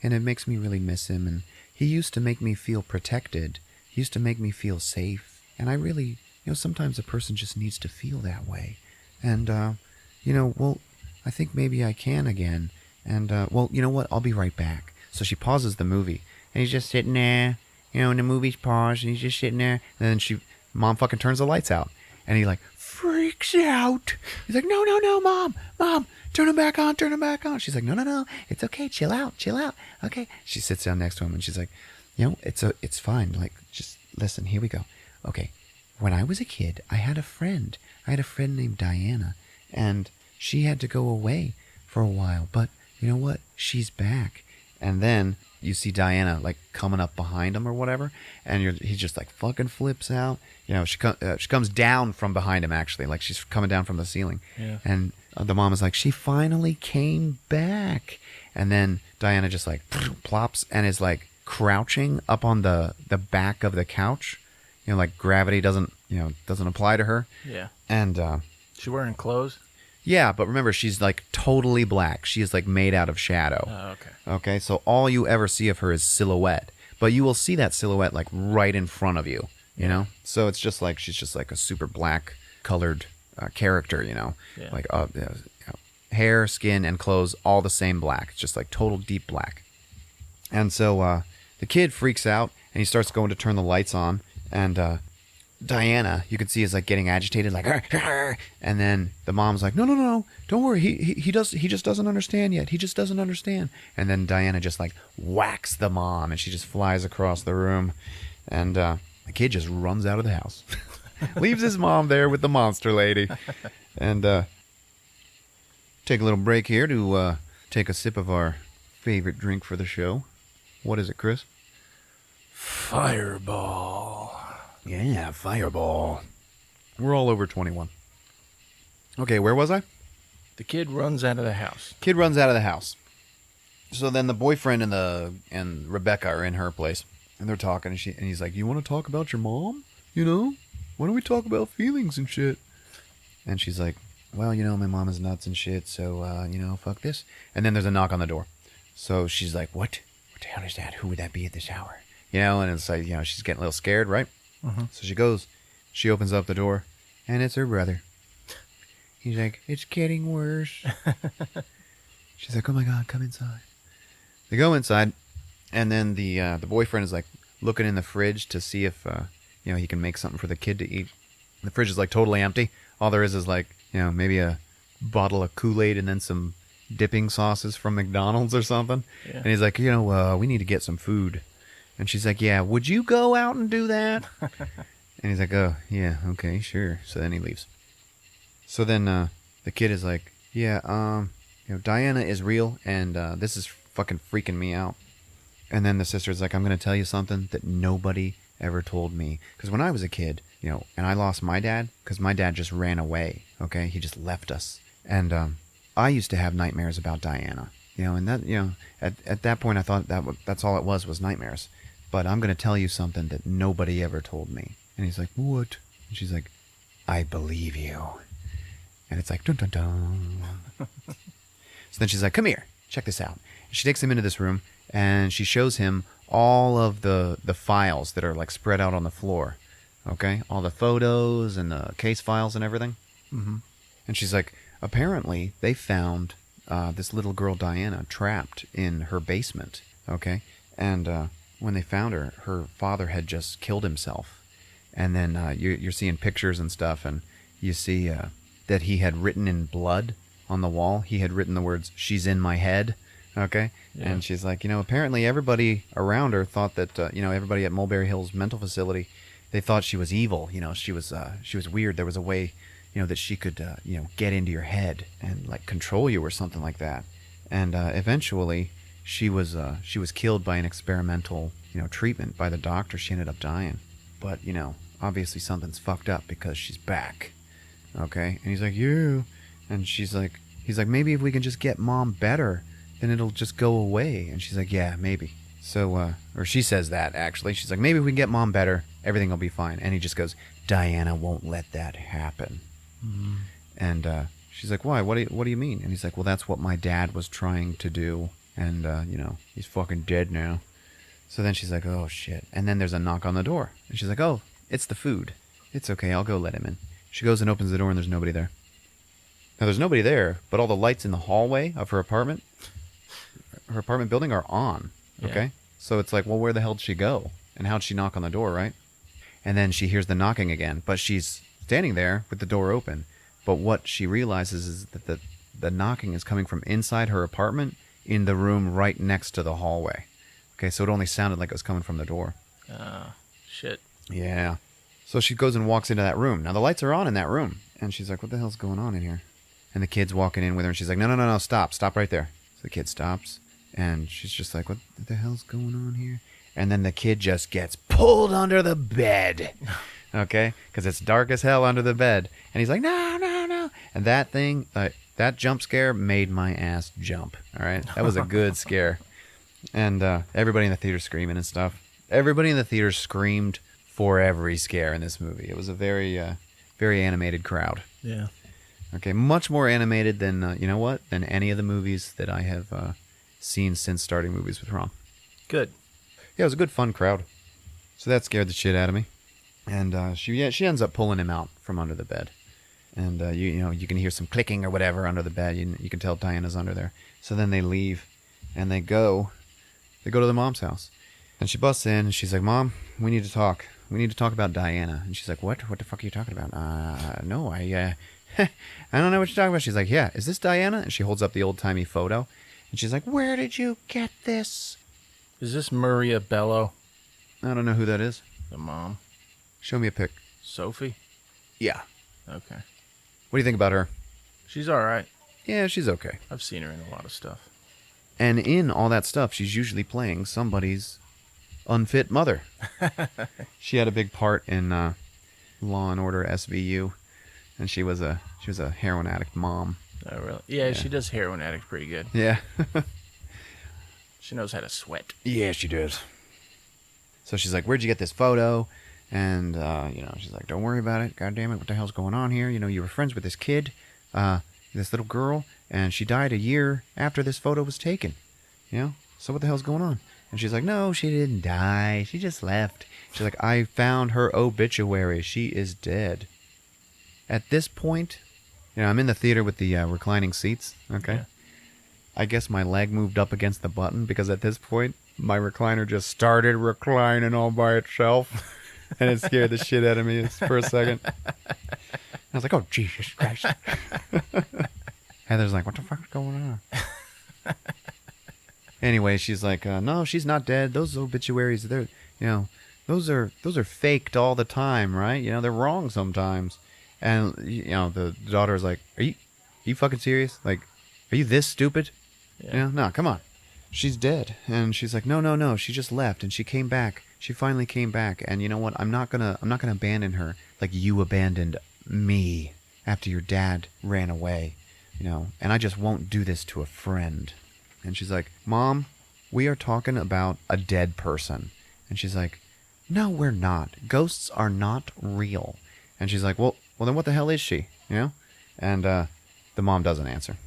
Speaker 1: and it makes me really miss him. And he used to make me feel protected. He used to make me feel safe. And I really, sometimes a person just needs to feel that way. And, I think maybe I can again. And, you know what? I'll be right back. So she pauses the movie, and he's just sitting there, and the movie's paused, and he's just sitting there. And then Mom fucking turns the lights out, and he like freaks out. He's like, no, Mom, turn them back on. She's like, no, it's okay, chill out. Okay. She sits down next to him, and she's like, it's fine. Like, just listen, here we go. Okay. When I was a kid, I had a friend named Diana, and she had to go away for a while, but you know what? She's back. And then you see Diana like coming up behind him or whatever, and he just like fucking flips out. She comes down from behind him, actually, like she's coming down from the ceiling.
Speaker 2: Yeah.
Speaker 1: And the mom is like, she finally came back. And then Diana just like plops and is like crouching up on the back of the couch. Like gravity doesn't apply to her.
Speaker 2: Yeah.
Speaker 1: And
Speaker 2: she wearing clothes?
Speaker 1: yeah, but remember, she's like totally black. She is like made out of shadow.
Speaker 2: Oh, okay.
Speaker 1: Okay, so all you ever see of her is silhouette. But you will see that silhouette like right in front of you, So it's just like she's just like a super black colored character,
Speaker 2: Yeah.
Speaker 1: Like hair, skin, and clothes all the same black. It's just like total deep black. And so the kid freaks out, and he starts going to turn the lights on, and Diana, you can see, is like getting agitated, like, "Arr!" And then the mom's like, no, don't worry, he just doesn't understand yet. He just doesn't understand. And then Diana just like whacks the mom, and she just flies across the room, and the kid just runs out of the house, leaves his mom there with the monster lady, and take a little break here to take a sip of our favorite drink for the show. What is it, Chris?
Speaker 2: Fireball.
Speaker 1: Yeah, Fireball. We're all over 21. Okay, where was I?
Speaker 2: The kid runs out of the house.
Speaker 1: Kid runs out of the house. So then the boyfriend and Rebecca are in her place, and they're talking, and he's like, "You want to talk about your mom? Why don't we talk about feelings and shit?" And she's like, "Well, my mom is nuts and shit, so fuck this." And then there's a knock on the door. So she's like, "What? What the hell is that? Who would that be at this hour?" And it's like, she's getting a little scared, right?
Speaker 2: Mm-hmm.
Speaker 1: So she opens up the door, and it's her brother. He's like, "It's getting worse." She's like, "Oh my God, come inside." They go inside, and then the boyfriend is like looking in the fridge to see if he can make something for the kid to eat. The fridge is like totally empty. All there is like maybe a bottle of Kool-Aid and then some dipping sauces from McDonald's or something.
Speaker 2: Yeah.
Speaker 1: And he's like, we need to get some food. And she's like, "Yeah, would you go out and do that?" And he's like, "Oh, yeah, okay, sure." So then he leaves. So then the kid is like, "Yeah, Diana is real, and this is fucking freaking me out." And then the sister's like, "I'm going to tell you something that nobody ever told me. Because when I was a kid, and I lost my dad, because my dad just ran away, okay? He just left us. And I used to have nightmares about Diana, and that, at that point I thought that's all it was nightmares. But I'm going to tell you something that nobody ever told me." And he's like, "What?" And she's like, "I believe you." And it's like, dun dun dun. So then she's like, "Come here, check this out." And she takes him into this room, and she shows him all of the files that are like spread out on the floor. Okay? All the photos and the case files and everything.
Speaker 2: Mm-hmm.
Speaker 1: And she's like, apparently they found this little girl, Diana, trapped in her basement, okay? And when they found her, her father had just killed himself. And then you're seeing pictures and stuff, and you see that he had written in blood on the wall. He had written the words, "She's in my head," okay? Yeah. And she's like, apparently everybody around her thought that, everybody at Mulberry Hills mental facility, they thought she was evil. She was weird. There was a way, that she could, get into your head and like control you or something like that. And eventually, she was killed by an experimental, treatment by the doctor. She ended up dying. But obviously something's fucked up because she's back. Okay, and he's like, "You," and he's like, "Maybe if we can just get Mom better, then it'll just go away." And she's like, "Yeah, maybe." So, or she says that actually. She's like, "Maybe if we can get Mom better, everything will be fine." And he just goes, "Diana won't let that happen." Mm-hmm. And she's like, "Why? What do you mean?" And he's like, "Well, that's what my dad was trying to do, and he's fucking dead now." So then she's like, "Oh shit!" And then there's a knock on the door, and she's like, "Oh, it's the food. It's okay. I'll go let him in." She goes and opens the door, and there's nobody there. Now, there's nobody there, but all the lights in the hallway of her apartment building are on, okay? Yeah. So it's like, well, where the hell did she go? And how'd she knock on the door, right? And then she hears the knocking again, but she's standing there with the door open. But what she realizes is that the knocking is coming from inside her apartment in the room right next to the hallway. Okay, so it only sounded like it was coming from the door.
Speaker 2: Shit.
Speaker 1: Yeah. So she goes and walks into that room. Now, the lights are on in that room. And she's like, "What the hell's going on in here?" And the kid's walking in with her. And she's like, no, stop right there. So the kid stops. And she's just like, what the hell's going on here? And then the kid just gets pulled under the bed. Okay? Because it's dark as hell under the bed. And he's like, no. And that thing, that jump scare made my ass jump. All right? That was a good scare. And everybody in the theater screaming and stuff. Everybody in the theater screamed for every scare in this movie. It was a very, very animated crowd.
Speaker 2: Yeah.
Speaker 1: Okay, much more animated than, than any of the movies that I have seen since starting Movies with Ron.
Speaker 2: Good.
Speaker 1: Yeah, it was a good, fun crowd. So that scared the shit out of me. And she ends up pulling him out from under the bed. And, you can hear some clicking or whatever under the bed. You can tell Diana's under there. So then they leave, and they go to the mom's house. And she busts in, and she's like, "Mom, we need to talk. We need to talk about Diana." And she's like, "What? What the fuck are you talking about?" No, I don't know what you're talking about." She's like, "Yeah, is this Diana?" And she holds up the old-timey photo. And she's like, "Where did you get this?"
Speaker 2: Is this Maria Bello?
Speaker 1: I don't know who that is.
Speaker 2: The mom.
Speaker 1: Show me a pic.
Speaker 2: Sophie?
Speaker 1: Yeah.
Speaker 2: Okay.
Speaker 1: What do you think about her?
Speaker 2: She's all right.
Speaker 1: Yeah, she's okay.
Speaker 2: I've seen her in a lot of stuff.
Speaker 1: And in all that stuff, she's usually playing somebody's unfit mother. She had a big part in Law and Order SVU, and she was a heroin addict mom.
Speaker 2: Oh, really? Yeah, she does heroin addict pretty good.
Speaker 1: Yeah.
Speaker 2: She knows how to sweat.
Speaker 1: Yeah, she does. So she's like, "Where'd you get this photo?" And, she's like, "Don't worry about it. God damn it, what the hell's going on here? You were friends with this kid, this little girl, and she died a year after this photo was taken. So what the hell's going on?" And she's like, "No, she didn't die. She just left." She's like, "I found her obituary. She is dead." At this point, I'm in the theater with the reclining seats, okay? Yeah. I guess my leg moved up against the button because at this point, my recliner just started reclining all by itself. And it scared the shit out of me for a second. I was like, "Oh, Jesus Christ." Heather's like, "What the fuck's going on?" Anyway, she's like, "No, she's not dead. Those obituaries, they're, those are faked all the time, right? They're wrong sometimes." And, the daughter's like, Are you fucking serious? Like, are you this stupid? Yeah. No, come on. She's dead. And she's like, no, she just left and she came back. She finally came back. And you know what? I'm not gonna abandon her like you abandoned me after your dad ran away, and I just won't do this to a friend. And she's like, "Mom, we are talking about a dead person." And she's like, "No, we're not. Ghosts are not real." And she's like, well, then what the hell is she? And the mom doesn't answer.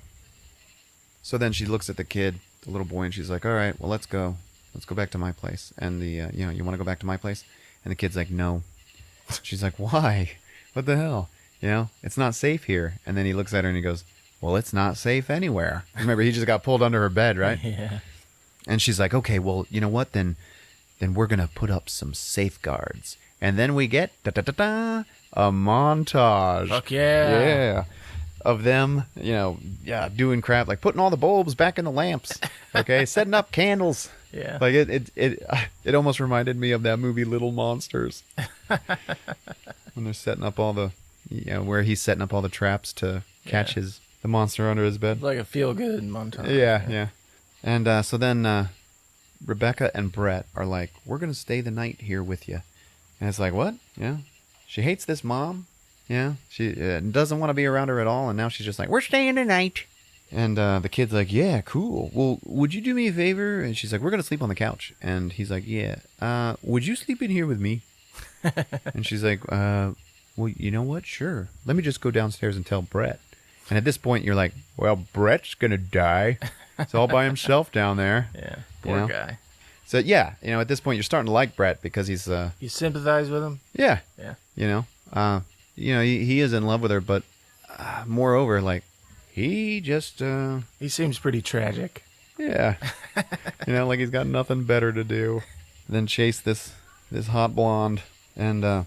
Speaker 1: So then she looks at the kid, the little boy, and she's like, "All right, well, let's go. Let's go back to my place." And you want to go back to my place? And the kid's like, "No." She's like, "Why? What the hell? It's not safe here." And then he looks at her and he goes, well, it's not safe anywhere. Remember, he just got pulled under her bed, right?
Speaker 2: Yeah.
Speaker 1: And she's like, okay, well, you know what? Then we're going to put up some safeguards. And then we get a montage.
Speaker 2: Fuck yeah.
Speaker 1: Yeah. Of them, doing crap, like putting all the bulbs back in the lamps. Okay. Setting up candles.
Speaker 2: Yeah.
Speaker 1: Like it almost reminded me of that movie Little Monsters. When they're setting up all the, where he's setting up all the traps to catch the monster under his bed.
Speaker 2: Like a feel-good montage.
Speaker 1: Yeah. And so then Rebecca and Brett are like, we're going to stay the night here with you. And it's like, what? Yeah. She hates this mom. Yeah. She doesn't want to be around her at all. And now she's just like, we're staying the night. And the kid's like, yeah, cool. Well, would you do me a favor? And she's like, we're going to sleep on the couch. And he's like, yeah. Would you sleep in here with me? And she's like, well, you know what? Sure. Let me just go downstairs and tell Brett. And at this point, you're like, well, Brett's going to die. He's all by himself down there.
Speaker 2: Yeah. Poor guy.
Speaker 1: So, yeah, at this point, you're starting to like Brett because he's...
Speaker 2: You sympathize with him?
Speaker 1: Yeah.
Speaker 2: Yeah.
Speaker 1: He is in love with her, but moreover, like, he just...
Speaker 2: He seems pretty tragic.
Speaker 1: Yeah. Like he's got nothing better to do than chase this hot blonde. And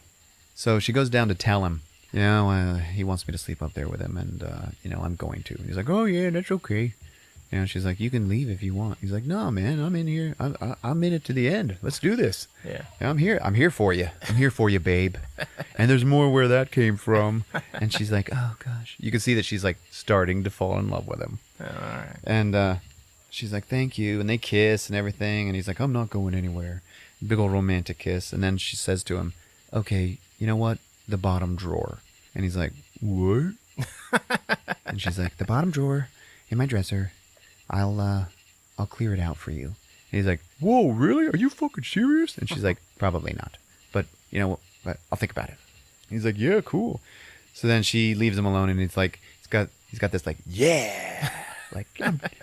Speaker 1: so she goes down to tell him, he wants me to sleep up there with him, and, I'm going to. And he's like, oh, yeah, that's okay. She's like, you can leave if you want. He's like, no, man, I'm in here. I'm in it to the end. Let's do this.
Speaker 2: Yeah.
Speaker 1: I'm here. I'm here for you. I'm here for you, babe. And there's more where that came from. And she's like, oh, gosh. You can see that she's, like, starting to fall in love with him.
Speaker 2: Oh, all right.
Speaker 1: And she's like, thank you. And they kiss and everything. And he's like, I'm not going anywhere. Big old romantic kiss. And then she says to him, okay, you know what? The bottom drawer. And he's like, what? And she's like, the bottom drawer in my dresser. I'll clear it out for you. And he's like, whoa, really? Are you fucking serious? And she's like, probably not. But, I'll think about it. He's like, yeah, cool. So then she leaves him alone, and it's like, he's got this like, yeah. Like,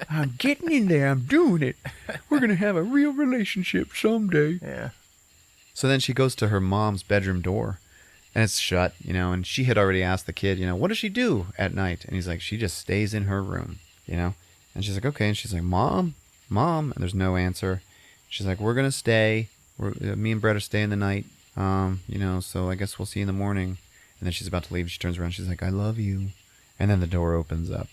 Speaker 1: I'm getting in there. I'm doing it. We're going to have a real relationship someday.
Speaker 2: Yeah.
Speaker 1: So then she goes to her mom's bedroom door, and it's shut, and she had already asked the kid, what does she do at night? And he's like, she just stays in her room, And she's like, okay. And she's like, Mom. And there's no answer. She's like, we're going to stay. Me and Brett are staying the night. So I guess we'll see you in the morning. And then she's about to leave. She turns around. She's like, I love you. And then the door opens up,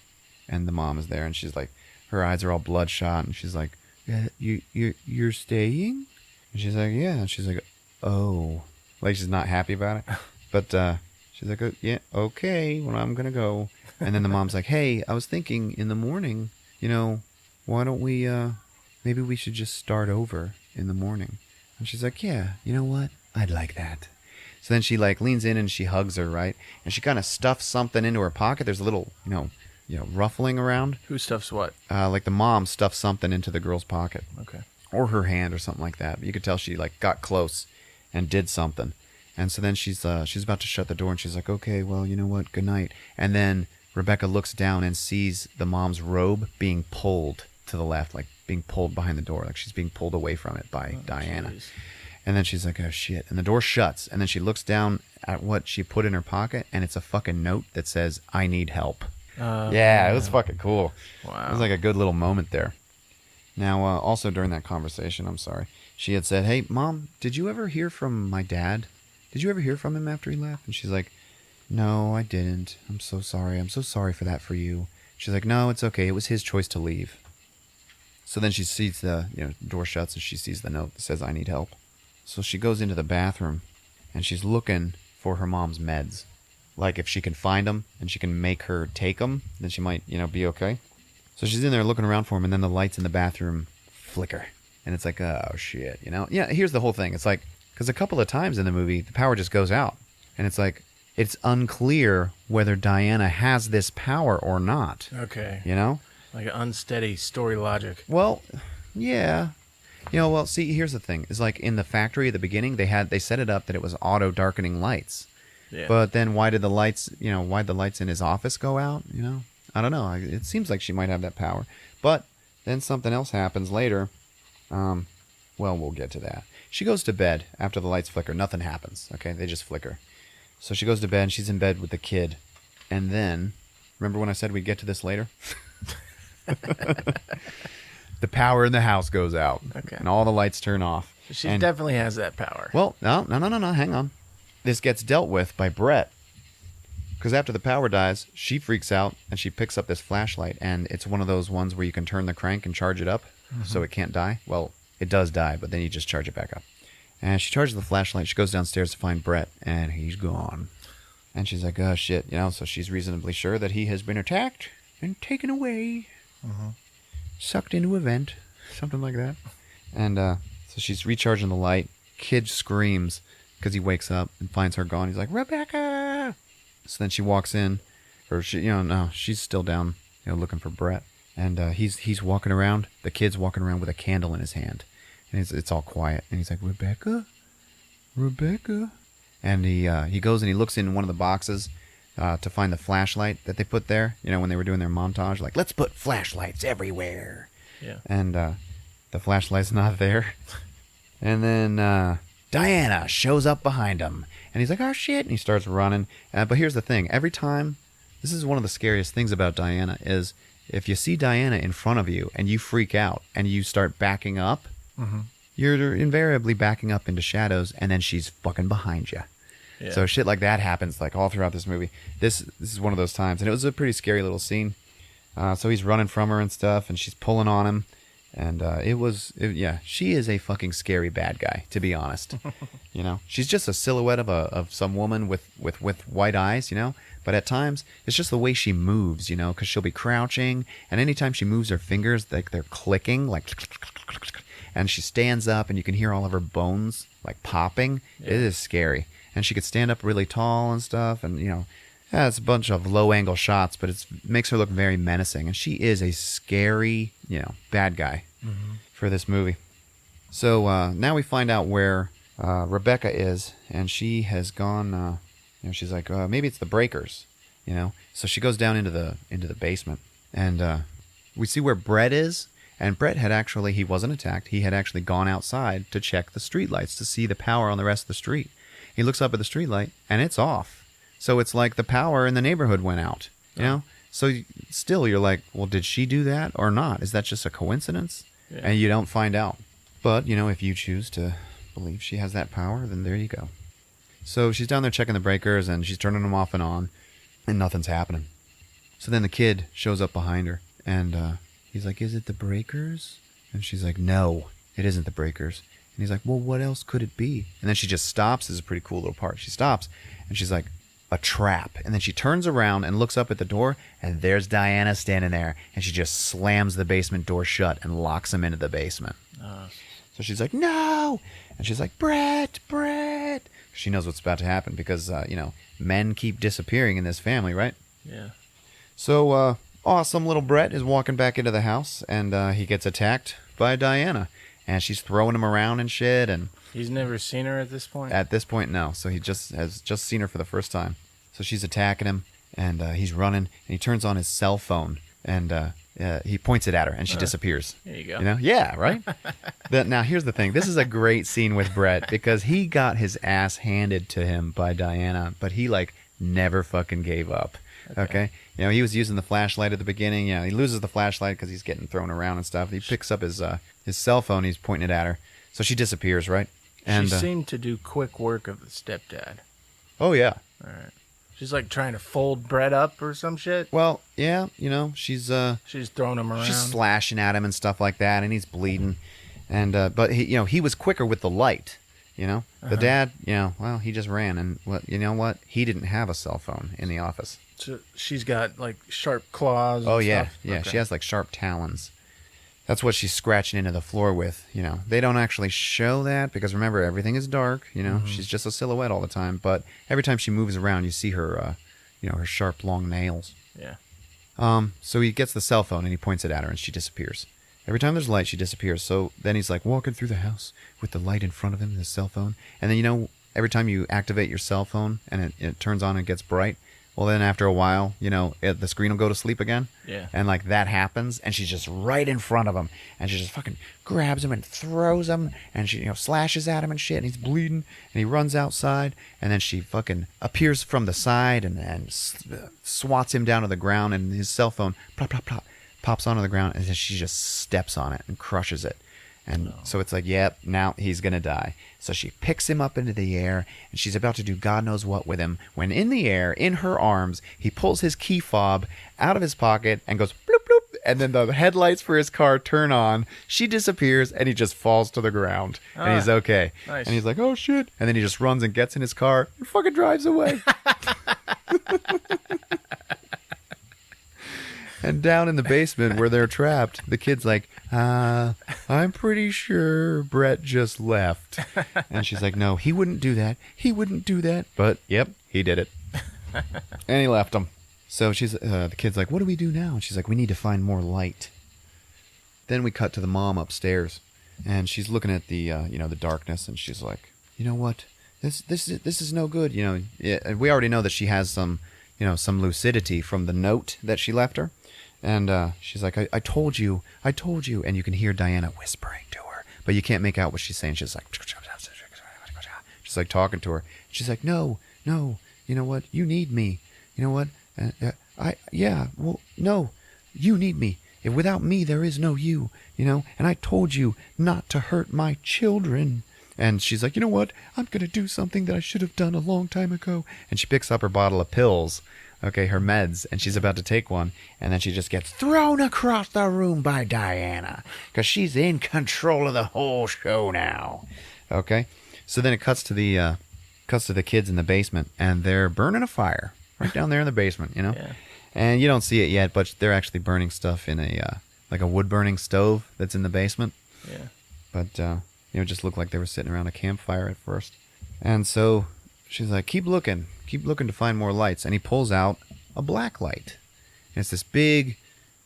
Speaker 1: and the mom is there. And she's like, her eyes are all bloodshot. And she's like, yeah, you're staying? And she's like, yeah. And she's like, oh. Like, she's not happy about it. But she's like, oh, yeah, okay. Well, I'm going to go. And then the mom's like, hey, I was thinking in the morning, why don't we, maybe we should just start over in the morning. And she's like, yeah, you know what? I'd like that. So then she like leans in and she hugs her, right? And she kind of stuffs something into her pocket. There's a little, ruffling around.
Speaker 2: Who stuffs what?
Speaker 1: Like the mom stuffed something into the girl's pocket.
Speaker 2: Okay.
Speaker 1: Or her hand or something like that. But you could tell she like got close and did something. And so then she's about to shut the door, and she's like, okay, well, you know what? Good night. And then Rebecca looks down and sees the mom's robe being pulled to the left, like being pulled behind the door, like she's being pulled away from it by Diana.
Speaker 2: Geez.
Speaker 1: And then she's like, oh, shit. And the door shuts, and then she looks down at what she put in her pocket, and it's a fucking note that says, I need help. Yeah, it was fucking cool.
Speaker 2: Wow.
Speaker 1: It was like a good little moment there. Now, also during that conversation, I'm sorry, she had said, hey, Mom, did you ever hear from my dad? Did you ever hear from him after he left? And she's like, no, I didn't. I'm so sorry. I'm so sorry for that for you. She's like, no, it's okay. It was his choice to leave. So then she sees the door shuts, and she sees the note that says, I need help. So she goes into the bathroom, and she's looking for her mom's meds. Like, if she can find them and she can make her take them, then she might, be okay. So she's in there looking around for them, and then the lights in the bathroom flicker. And it's like, oh, shit, Yeah, here's the whole thing. It's like, because a couple of times in the movie, the power just goes out. And it's like, it's unclear whether Diana has this power or not.
Speaker 2: Okay.
Speaker 1: Like
Speaker 2: an unsteady story logic.
Speaker 1: Well, yeah. See, here's the thing. It's like in the factory at the beginning, they set it up that it was auto darkening lights.
Speaker 2: Yeah.
Speaker 1: But then why'd the lights in his office go out? I don't know. It seems like she might have that power. But then something else happens later. Well, we'll get to that. She goes to bed after the lights flicker. Nothing happens. Okay, they just flicker. So she goes to bed, and she's in bed with the kid. And then Remember when I said we'd get to this later? The power in the house goes out.
Speaker 2: Okay.
Speaker 1: And all the lights turn off.
Speaker 2: She
Speaker 1: And-
Speaker 2: definitely has that power.
Speaker 1: Well, no, hang on. This gets dealt with by Brett. Because after the power dies, she freaks out and she picks up this flashlight. And it's one of those ones where you can turn the crank and charge it up so it can't die. Well, it does die, but then you just charge it back up. And she charges the flashlight. She goes downstairs to find Brett, and he's gone. And she's like, oh, shit. So she's reasonably sure that he has been attacked and taken away. Sucked into a vent. Something like that. And so she's recharging the light. Kid screams because he wakes up and finds her gone. He's like, Rebecca! So then she walks in. Or, she's still down, looking for Brett. And he's walking around. The kid's walking around with a candle in his hand. And it's all quiet. And he's like, Rebecca? And he goes and he looks in one of the boxes to find the flashlight that they put there. When they were doing their montage. Like, let's put flashlights everywhere.
Speaker 2: Yeah.
Speaker 1: And the flashlight's not there. And then Diana shows up behind him. And he's like, oh, shit. And he starts running. But here's the thing. Every time, this is one of the scariest things about Diana is if you see Diana in front of you and you freak out and you start backing up, you're invariably backing up into shadows, and then she's fucking behind you.
Speaker 2: Yeah.
Speaker 1: So shit like that happens like all throughout this movie. This is one of those times, and it was a pretty scary little scene. So he's running from her and stuff, and she's pulling on him, and she is a fucking scary bad guy, to be honest. She's just a silhouette of some woman with white eyes, But at times, it's just the way she moves, because she'll be crouching, and anytime she moves her fingers, like they're clicking, like, and she stands up, and you can hear all of her bones, like, popping. Yeah. It is scary. And she could stand up really tall and stuff, and, it's a bunch of low-angle shots, but it makes her look very menacing, and she is a scary, bad guy for this movie. So now we find out where Rebecca is, and she has gone... she's like, maybe it's the breakers, So she goes down into the basement, and we see where Brett is. And Brett he wasn't attacked. He had actually gone outside to check the streetlights to see the power on the rest of the street. He looks up at the streetlight, and it's off. So it's like the power in the neighborhood went out, So still, you're like, well, did she do that or not? Is that just a coincidence? Yeah. And you don't find out. But, if you choose to believe she has that power, then there you go. So she's down there checking the breakers, and she's turning them off and on, and nothing's happening. So then the kid shows up behind her, and he's like, is it the breakers? And she's like, no, it isn't the breakers. And he's like, well, what else could it be? And then she just stops. This is a pretty cool little part. She stops, and she's like, a trap. And then she turns around and looks up at the door, and there's Diana standing there, and she just slams the basement door shut and locks him into the basement. So she's like, no! And she's like, Brett! She knows what's about to happen because, men keep disappearing in this family, right?
Speaker 2: Yeah.
Speaker 1: So, awesome little Brett is walking back into the house, and he gets attacked by Diana. And she's throwing him around and shit. And
Speaker 2: he's never seen her at this point?
Speaker 1: At this point, no. So he has just seen her for the first time. So she's attacking him, and he's running, and he turns on his cell phone, and he points it at her, and she disappears.
Speaker 2: There you go.
Speaker 1: Yeah, right? Now, here's the thing. This is a great scene with Brett, because he got his ass handed to him by Diana, but he, never fucking gave up. Okay? He was using the flashlight at the beginning. He loses the flashlight because he's getting thrown around and stuff. He picks up his cell phone. He's pointing it at her. So she disappears, right? And
Speaker 2: she seemed to do quick work of the stepdad.
Speaker 1: Oh, yeah.
Speaker 2: All right. She's trying to fold Brett up or some shit.
Speaker 1: Well, yeah, she's
Speaker 2: throwing him around.
Speaker 1: She's slashing at him and stuff like that, and he's bleeding. And but he was quicker with the light. The dad, he just ran, and what? He didn't have a cell phone in the office.
Speaker 2: So she's got sharp claws.
Speaker 1: Oh yeah,
Speaker 2: stuff?
Speaker 1: yeah.
Speaker 2: Okay.
Speaker 1: She has sharp talons. That's what she's scratching into the floor with. They don't actually show that because remember everything is dark. She's just a silhouette all the time. But every time she moves around, you see her, her sharp long nails.
Speaker 2: Yeah.
Speaker 1: So he gets the cell phone and he points it at her, and she disappears. Every time there's light, she disappears. So then he's walking through the house with the light in front of him, his cell phone. And then every time you activate your cell phone and it turns on and gets bright, Well, then after a while, the screen will go to sleep again.
Speaker 2: Yeah.
Speaker 1: And like that happens, and she's just right in front of him, and she just fucking grabs him and throws him, and she slashes at him and shit, and he's bleeding, and he runs outside, and then she fucking appears from the side and swats him down to the ground, and his cell phone plop plop plop pops onto the ground, and then she just steps on it and crushes it. And so it's like, yep, now he's going to die. So she picks him up into the air, and she's about to do God knows what with him, when in the air, in her arms, he pulls his key fob out of his pocket and goes bloop, bloop, and then the headlights for his car turn on. She disappears, and he just falls to the ground, and he's okay.
Speaker 2: Nice.
Speaker 1: And he's like, oh, shit. And then he just runs and gets in his car and fucking drives away. And down in the basement where they're trapped, the kid's like, I'm pretty sure Brett just left. And she's like, no, he wouldn't do that. He wouldn't do that. But, yep, he did it. And he left him. So the kid's like, what do we do now? And she's like, we need to find more light. Then we cut to the mom upstairs. And she's looking at the darkness. And she's like, you know what? This is no good. We already know that she has some lucidity from the note that she left her. And she's like, I told you. And you can hear Diana whispering to her, but you can't make out what she's saying. She's like talking to her. She's like, no, you know what? You need me. You know what? No, you need me. If without me, there is no you, and I told you not to hurt my children. And she's like, you know what? I'm going to do something that I should have done a long time ago. And she picks up her bottle of pills. Okay, her meds, and she's about to take one, and then she just gets thrown across the room by Diana, because she's in control of the whole show now. Okay, so then it cuts to the kids in the basement, and they're burning a fire right down there in the basement,
Speaker 2: Yeah.
Speaker 1: And you don't see it yet, but they're actually burning stuff in a wood burning stove that's in the basement.
Speaker 2: Yeah.
Speaker 1: But it just looked like they were sitting around a campfire at first, and so she's like, keep looking to find more lights. And he pulls out a black light. And it's this big,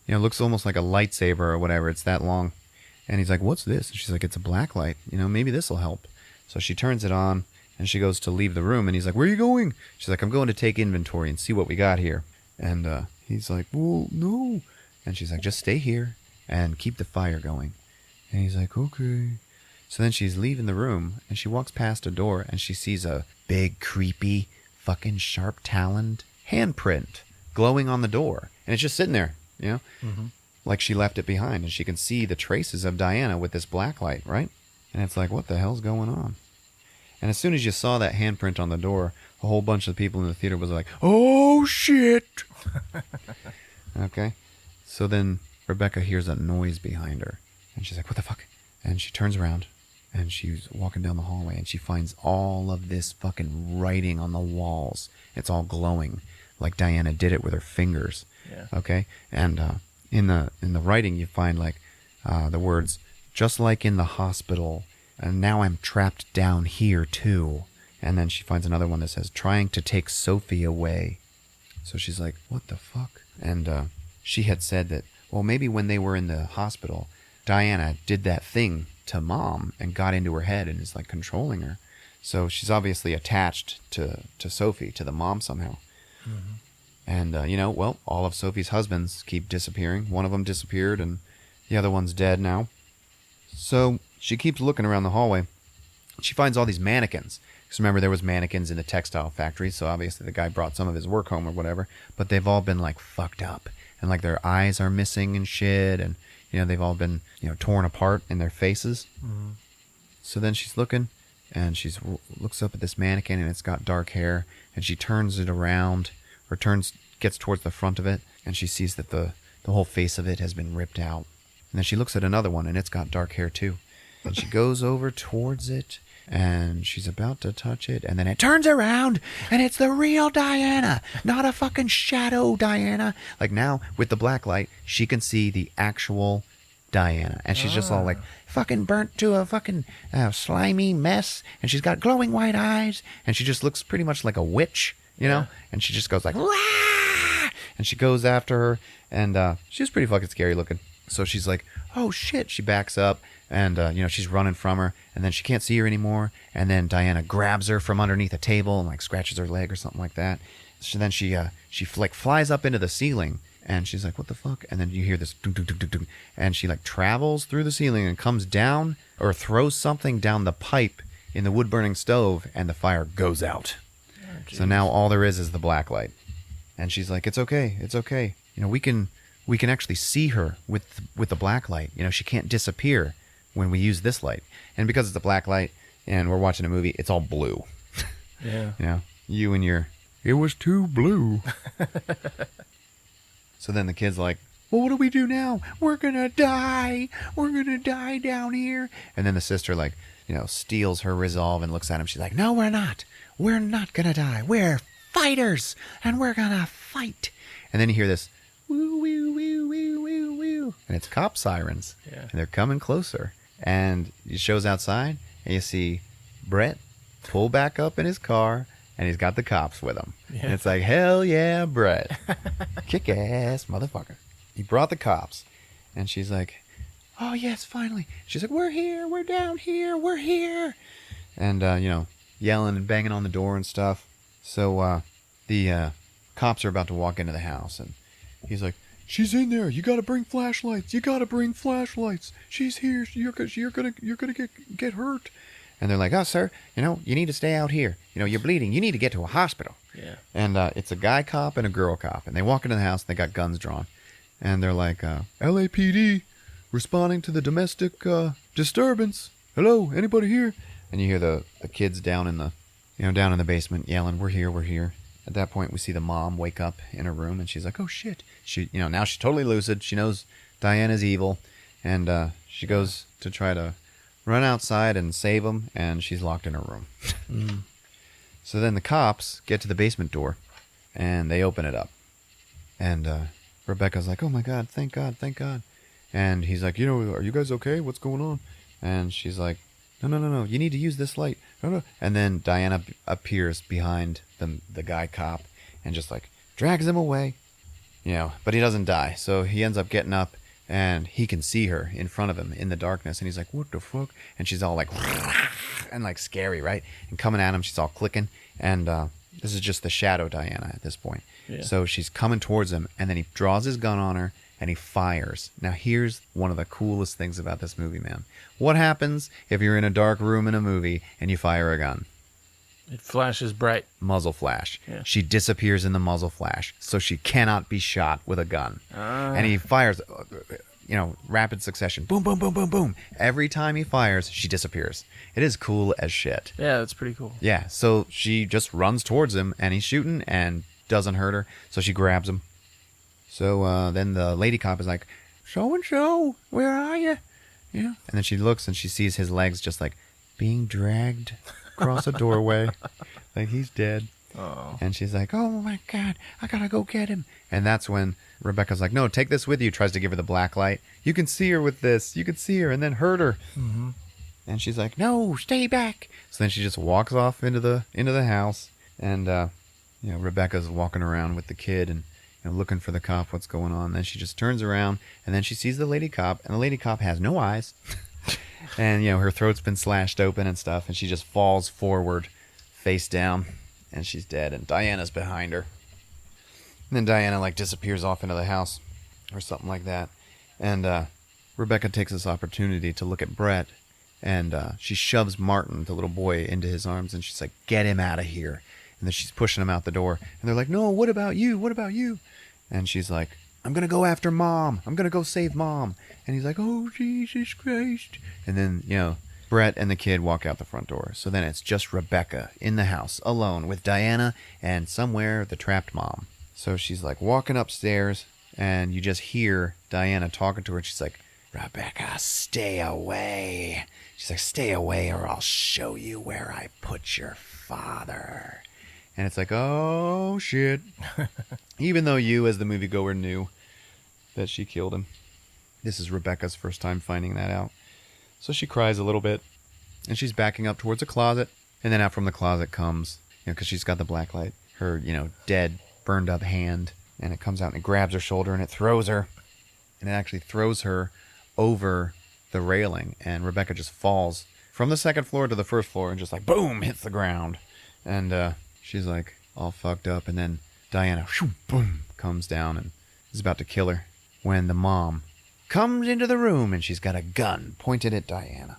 Speaker 1: looks almost like a lightsaber or whatever. It's that long. And he's like, what's this? And she's like, it's a black light. Maybe this will help. So she turns it on, and she goes to leave the room. And he's like, where are you going? She's like, I'm going to take inventory and see what we got here. And he's like, well, no. And she's like, just stay here and keep the fire going. And he's like, okay. So then she's leaving the room, and she walks past a door, and she sees a big, creepy, fucking sharp-taloned handprint glowing on the door. And it's just sitting there,
Speaker 2: Mm-hmm.
Speaker 1: like she left it behind. And she can see the traces of Diana with this black light, right? And it's like, what the hell's going on? And as soon as you saw that handprint on the door, a whole bunch of people in the theater was like, oh, shit! Okay? So then Rebecca hears a noise behind her. And she's like, what the fuck? And she turns around. And she's walking down the hallway, and she finds all of this fucking writing on the walls. It's all glowing, like Diana did it with her fingers.
Speaker 2: Yeah.
Speaker 1: Okay, and in the writing, you find like the words, just like in the hospital, and now I'm trapped down here too. And then she finds another one that says, trying to take Sophie away. So she's like, what the fuck? And she had said that, well, maybe when they were in the hospital, Diana did that thing to Mom and got into her head and is like controlling her. So she's obviously attached to Sophie, to the mom somehow. Mm-hmm. And, all of Sophie's husbands keep disappearing. One of them disappeared, and the other one's dead now. So she keeps looking around the hallway. She finds all these mannequins. Because remember, there was mannequins in the textile factory, so obviously the guy brought some of his work home or whatever. But they've all been, like, fucked up. And, like, their eyes are missing and shit, and they've all been, torn apart in their faces. Mm-hmm. So then she's looking, and she looks up at this mannequin, and it's got dark hair, and she turns it around, or gets towards the front of it, and she sees that the whole face of it has been ripped out. And then she looks at another one, and it's got dark hair too. And she goes over towards it, and she's about to touch it, and then it turns around, and it's the real Diana, not a fucking shadow Diana. Like now, with the black light, she can see the actual Diana, and she's just all like fucking burnt to a fucking slimy mess, and she's got glowing white eyes, and she just looks pretty much like a witch, and she just goes like, wah! And she goes after her, and she's pretty fucking scary looking. So she's like, oh shit, she backs up, and she's running from her, and then she can't see her anymore, and then Diana grabs her from underneath a table and like scratches her leg or something like that. She flies up into the ceiling, and she's like, what the fuck? And then you hear this dunk, dunk, dunk, dunk, dunk, and she like travels through the ceiling and comes down or throws something down the pipe in the wood burning stove, and the fire goes out. So now all there is the black light. And she's like, it's okay. You know, we can actually see her with the black light. You know, she can't disappear when we use this light. And because it's a black light and we're watching a movie, it's all blue.
Speaker 2: Yeah.
Speaker 1: You know, you and your, it was too blue. So then the kid's like, well, what do we do now? We're going to die. We're going to die down here. And then the sister, like, you know, steals her resolve and looks at him. She's like, no, we're not. We're not going to die. We're fighters, and we're going to fight. And then you hear this, woo, woo, woo, woo, woo, woo. And it's cop sirens.
Speaker 2: Yeah.
Speaker 1: And they're coming closer. And it shows outside, and you see Brett pull back up in his car, and he's got the cops with him. Yeah. And it's like, hell yeah, Brett. Kick-ass motherfucker. He brought the cops. And she's like, oh, yes, finally. She's like, we're here. We're down here. We're here. And, you know, yelling and banging on the door and stuff. So the cops are about to walk into the house. And he's like, she's in there. You got to bring flashlights. You got to bring flashlights. She's here. You're gonna get hurt. And they're like, oh, sir, you know, you need to stay out here. You know, you're bleeding. You need to get to a hospital.
Speaker 2: Yeah.
Speaker 1: And it's a guy cop and a girl cop. And they walk into the house, and they got guns drawn. And they're like, LAPD, responding to the domestic disturbance. Hello, anybody here? And you hear the kids down in the basement yelling, we're here, we're here. At that point, we see the mom wake up in her room, and she's like, oh, shit. She, you know, now she's totally lucid. She knows Diana's evil. And she goes to try to run outside and save him, and she's locked in her room. Mm. So then the cops get to the basement door, and they open it up. And Rebecca's like, oh, my God, thank God, thank God. And he's like, you know, are you guys okay? What's going on? And she's like, no, you need to use this light. No. And then Diana appears behind the guy cop and just like drags him away. You know, but he doesn't die. So he ends up getting up, and he can see her in front of him in the darkness. And he's like, what the fuck? And she's all like, and like scary, right? And coming at him, she's all clicking. And this is just the shadow Diana at this point. Yeah. So she's coming towards him, and then he draws his gun on her, and he fires. Now, here's one of the coolest things about this movie, man. What happens if you're in a dark room in a movie and you fire a gun?
Speaker 2: It flashes bright.
Speaker 1: Muzzle flash.
Speaker 2: Yeah.
Speaker 1: She disappears in the muzzle flash, so she cannot be shot with a gun. And he fires, you know, rapid succession. Boom, boom, boom, boom, boom. Every time he fires, she disappears. It is cool as shit.
Speaker 2: Yeah, that's pretty cool.
Speaker 1: Yeah, so she just runs towards him, and he's shooting and doesn't hurt her, so she grabs him. So then the lady cop is like, so-and-so, where are you? Yeah. And then she looks, and she sees his legs just like being dragged across a doorway. Like he's dead. Oh. And she's like, oh my God, I gotta go get him. And that's when Rebecca's like, no, take this with you. Tries to give her the black light. You can see her with this. You can see her and then hurt her. Mm-hmm. And she's like, no, stay back. So then she just walks off into the house. And, you know, Rebecca's walking around with the kid and, you know, looking for the cop, what's going on. Then she just turns around, and then she sees the lady cop, and the lady cop has no eyes. And, you know, her throat's been slashed open and stuff, and she just falls forward, face down, and she's dead. And Diana's behind her. And then Diana, like, disappears off into the house or something like that. And Rebecca takes this opportunity to look at Brett, and she shoves Martin, the little boy, into his arms, and she's like, get him out of here. And then she's pushing him out the door. And they're like, no, what about you? What about you? And she's like, I'm going to go after Mom. I'm going to go save Mom. And he's like, oh, Jesus Christ. And then, you know, Brett and the kid walk out the front door. So then it's just Rebecca in the house alone with Diana and somewhere the trapped mom. So she's like walking upstairs, and you just hear Diana talking to her. She's like, Rebecca, stay away. She's like, stay away or I'll show you where I put your father. And it's like, oh, shit. Even though you, as the moviegoer, knew that she killed him. This is Rebecca's first time finding that out. So she cries a little bit, and she's backing up towards a closet. And then out from the closet comes, you know, because she's got the black light, her, you know, dead, burned up hand. And it comes out and it grabs her shoulder and it throws her. And it actually throws her over the railing. And Rebecca just falls from the second floor to the first floor and just like, boom, hits the ground. And, she's like all fucked up, and then Diana, shoo, boom, comes down and is about to kill her when the mom comes into the room and she's got a gun pointed at Diana.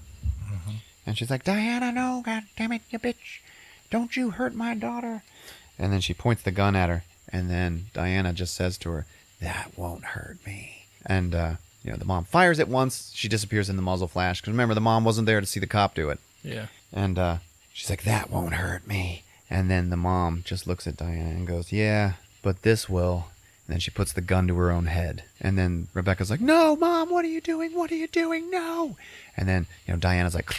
Speaker 1: And she's like, Diana, no, God damn it, you bitch. Don't you hurt my daughter. And then she points the gun at her. And then Diana just says to her, that won't hurt me. And, the mom fires it once. She disappears in the muzzle flash. Because remember, the mom wasn't there to see the cop do it.
Speaker 2: Yeah.
Speaker 1: And she's like, that won't hurt me. And then the mom just looks at Diana and goes, yeah, but this will. And then she puts the gun to her own head. And then Rebecca's like, no, Mom, what are you doing? What are you doing? No. And then, Diana's like,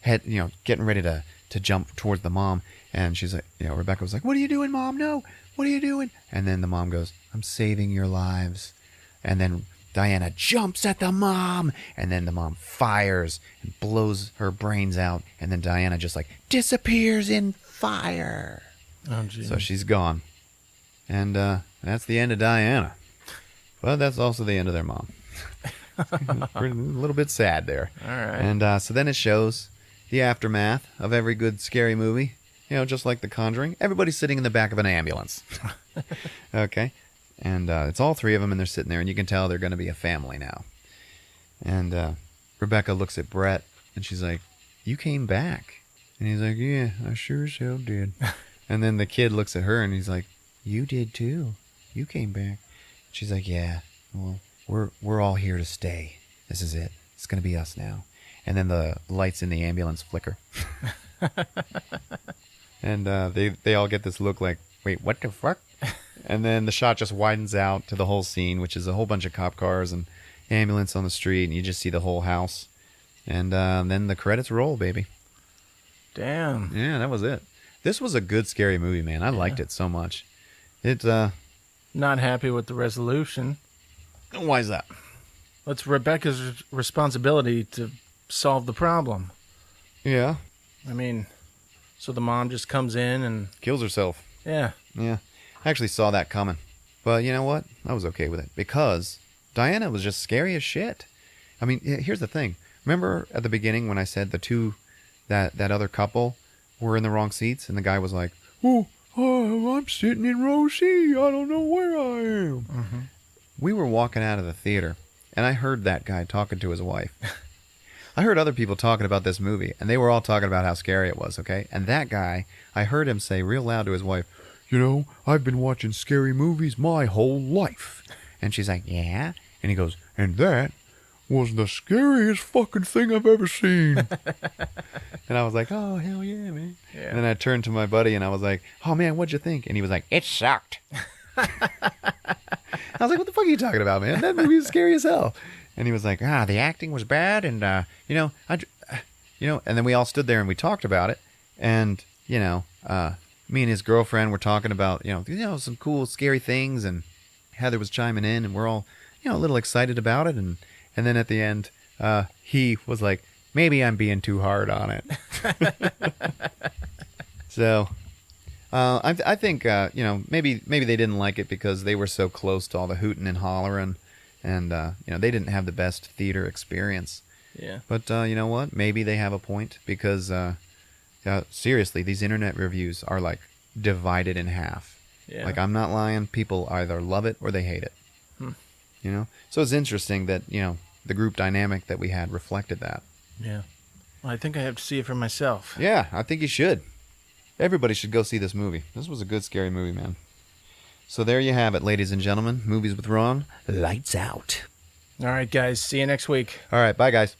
Speaker 1: head, getting ready to jump towards the mom. And she's like, Rebecca was like, what are you doing, Mom? No. What are you doing? And then the mom goes, I'm saving your lives. And then Diana jumps at the mom. And then the mom fires and blows her brains out. And then Diana just disappears in fire.
Speaker 2: Oh, geez.
Speaker 1: So she's gone. And that's the end of Diana. But that's also the end of their mom. A little bit sad there.
Speaker 2: All right.
Speaker 1: And so then it shows the aftermath of every good scary movie. Just like The Conjuring. Everybody's sitting in the back of an ambulance. Okay. And it's all three of them, and they're sitting there, and you can tell they're going to be a family now. And Rebecca looks at Brett, and she's like, you came back. And he's like, yeah, I sure as hell did. And then the kid looks at her, and he's like, you did too. You came back. She's like, yeah, well, we're all here to stay. This is it. It's going to be us now. And then the lights in the ambulance flicker. And they all get this look like, wait, what the fuck? And then the shot just widens out to the whole scene, which is a whole bunch of cop cars and ambulance on the street, and you just see the whole house. And then the credits roll, baby.
Speaker 2: Damn.
Speaker 1: Yeah, that was it. This was a good scary movie, man. I liked it so much. It's
Speaker 2: Not happy with the resolution.
Speaker 1: why is that?
Speaker 2: It's Rebecca's responsibility to solve the problem.
Speaker 1: Yeah.
Speaker 2: I mean, so the mom just comes in and...
Speaker 1: Kills herself.
Speaker 2: Yeah.
Speaker 1: Yeah. I actually saw that coming. But you know what? I was okay with it. Because Diana was just scary as shit. I mean, here's the thing. Remember at the beginning when I said the two, that other couple were in the wrong seats? And the guy was like, oh, I'm sitting in row C. I don't know where I am.
Speaker 2: Mm-hmm.
Speaker 1: We were walking out of the theater, and I heard that guy talking to his wife. I heard other people talking about this movie, and they were all talking about how scary it was, okay? And that guy, I heard him say real loud to his wife, I've been watching scary movies my whole life. And she's like, yeah? And he goes, and that was the scariest fucking thing I've ever seen. And I was like, oh, hell yeah, man. Yeah. And then I turned to my buddy, and I was like, oh, man, what'd you think? And he was like, it sucked. I was like, what the fuck are you talking about, man? That movie was scary as hell. And he was like, the acting was bad, and, and then we all stood there and we talked about it. And, me and his girlfriend were talking about, some cool, scary things, and Heather was chiming in, and we're all, a little excited about it. And then at the end, he was like, maybe I'm being too hard on it. So, I think, maybe they didn't like it because they were so close to all the hooting and hollering, and, they didn't have the best theater experience.
Speaker 2: Yeah.
Speaker 1: But, you know what? Maybe they have a point because, seriously, these internet reviews are, divided in half.
Speaker 2: Yeah.
Speaker 1: I'm not lying. People either love it or they hate it. So it's interesting that, the group dynamic that we had reflected that.
Speaker 2: Yeah. Well, I think I have to see it for myself.
Speaker 1: Yeah, I think you should. Everybody should go see this movie. This was a good, scary movie, man. So there you have it, ladies and gentlemen. Movies with Ron. Lights out.
Speaker 2: All right, guys. See you next week.
Speaker 1: All right. Bye, guys.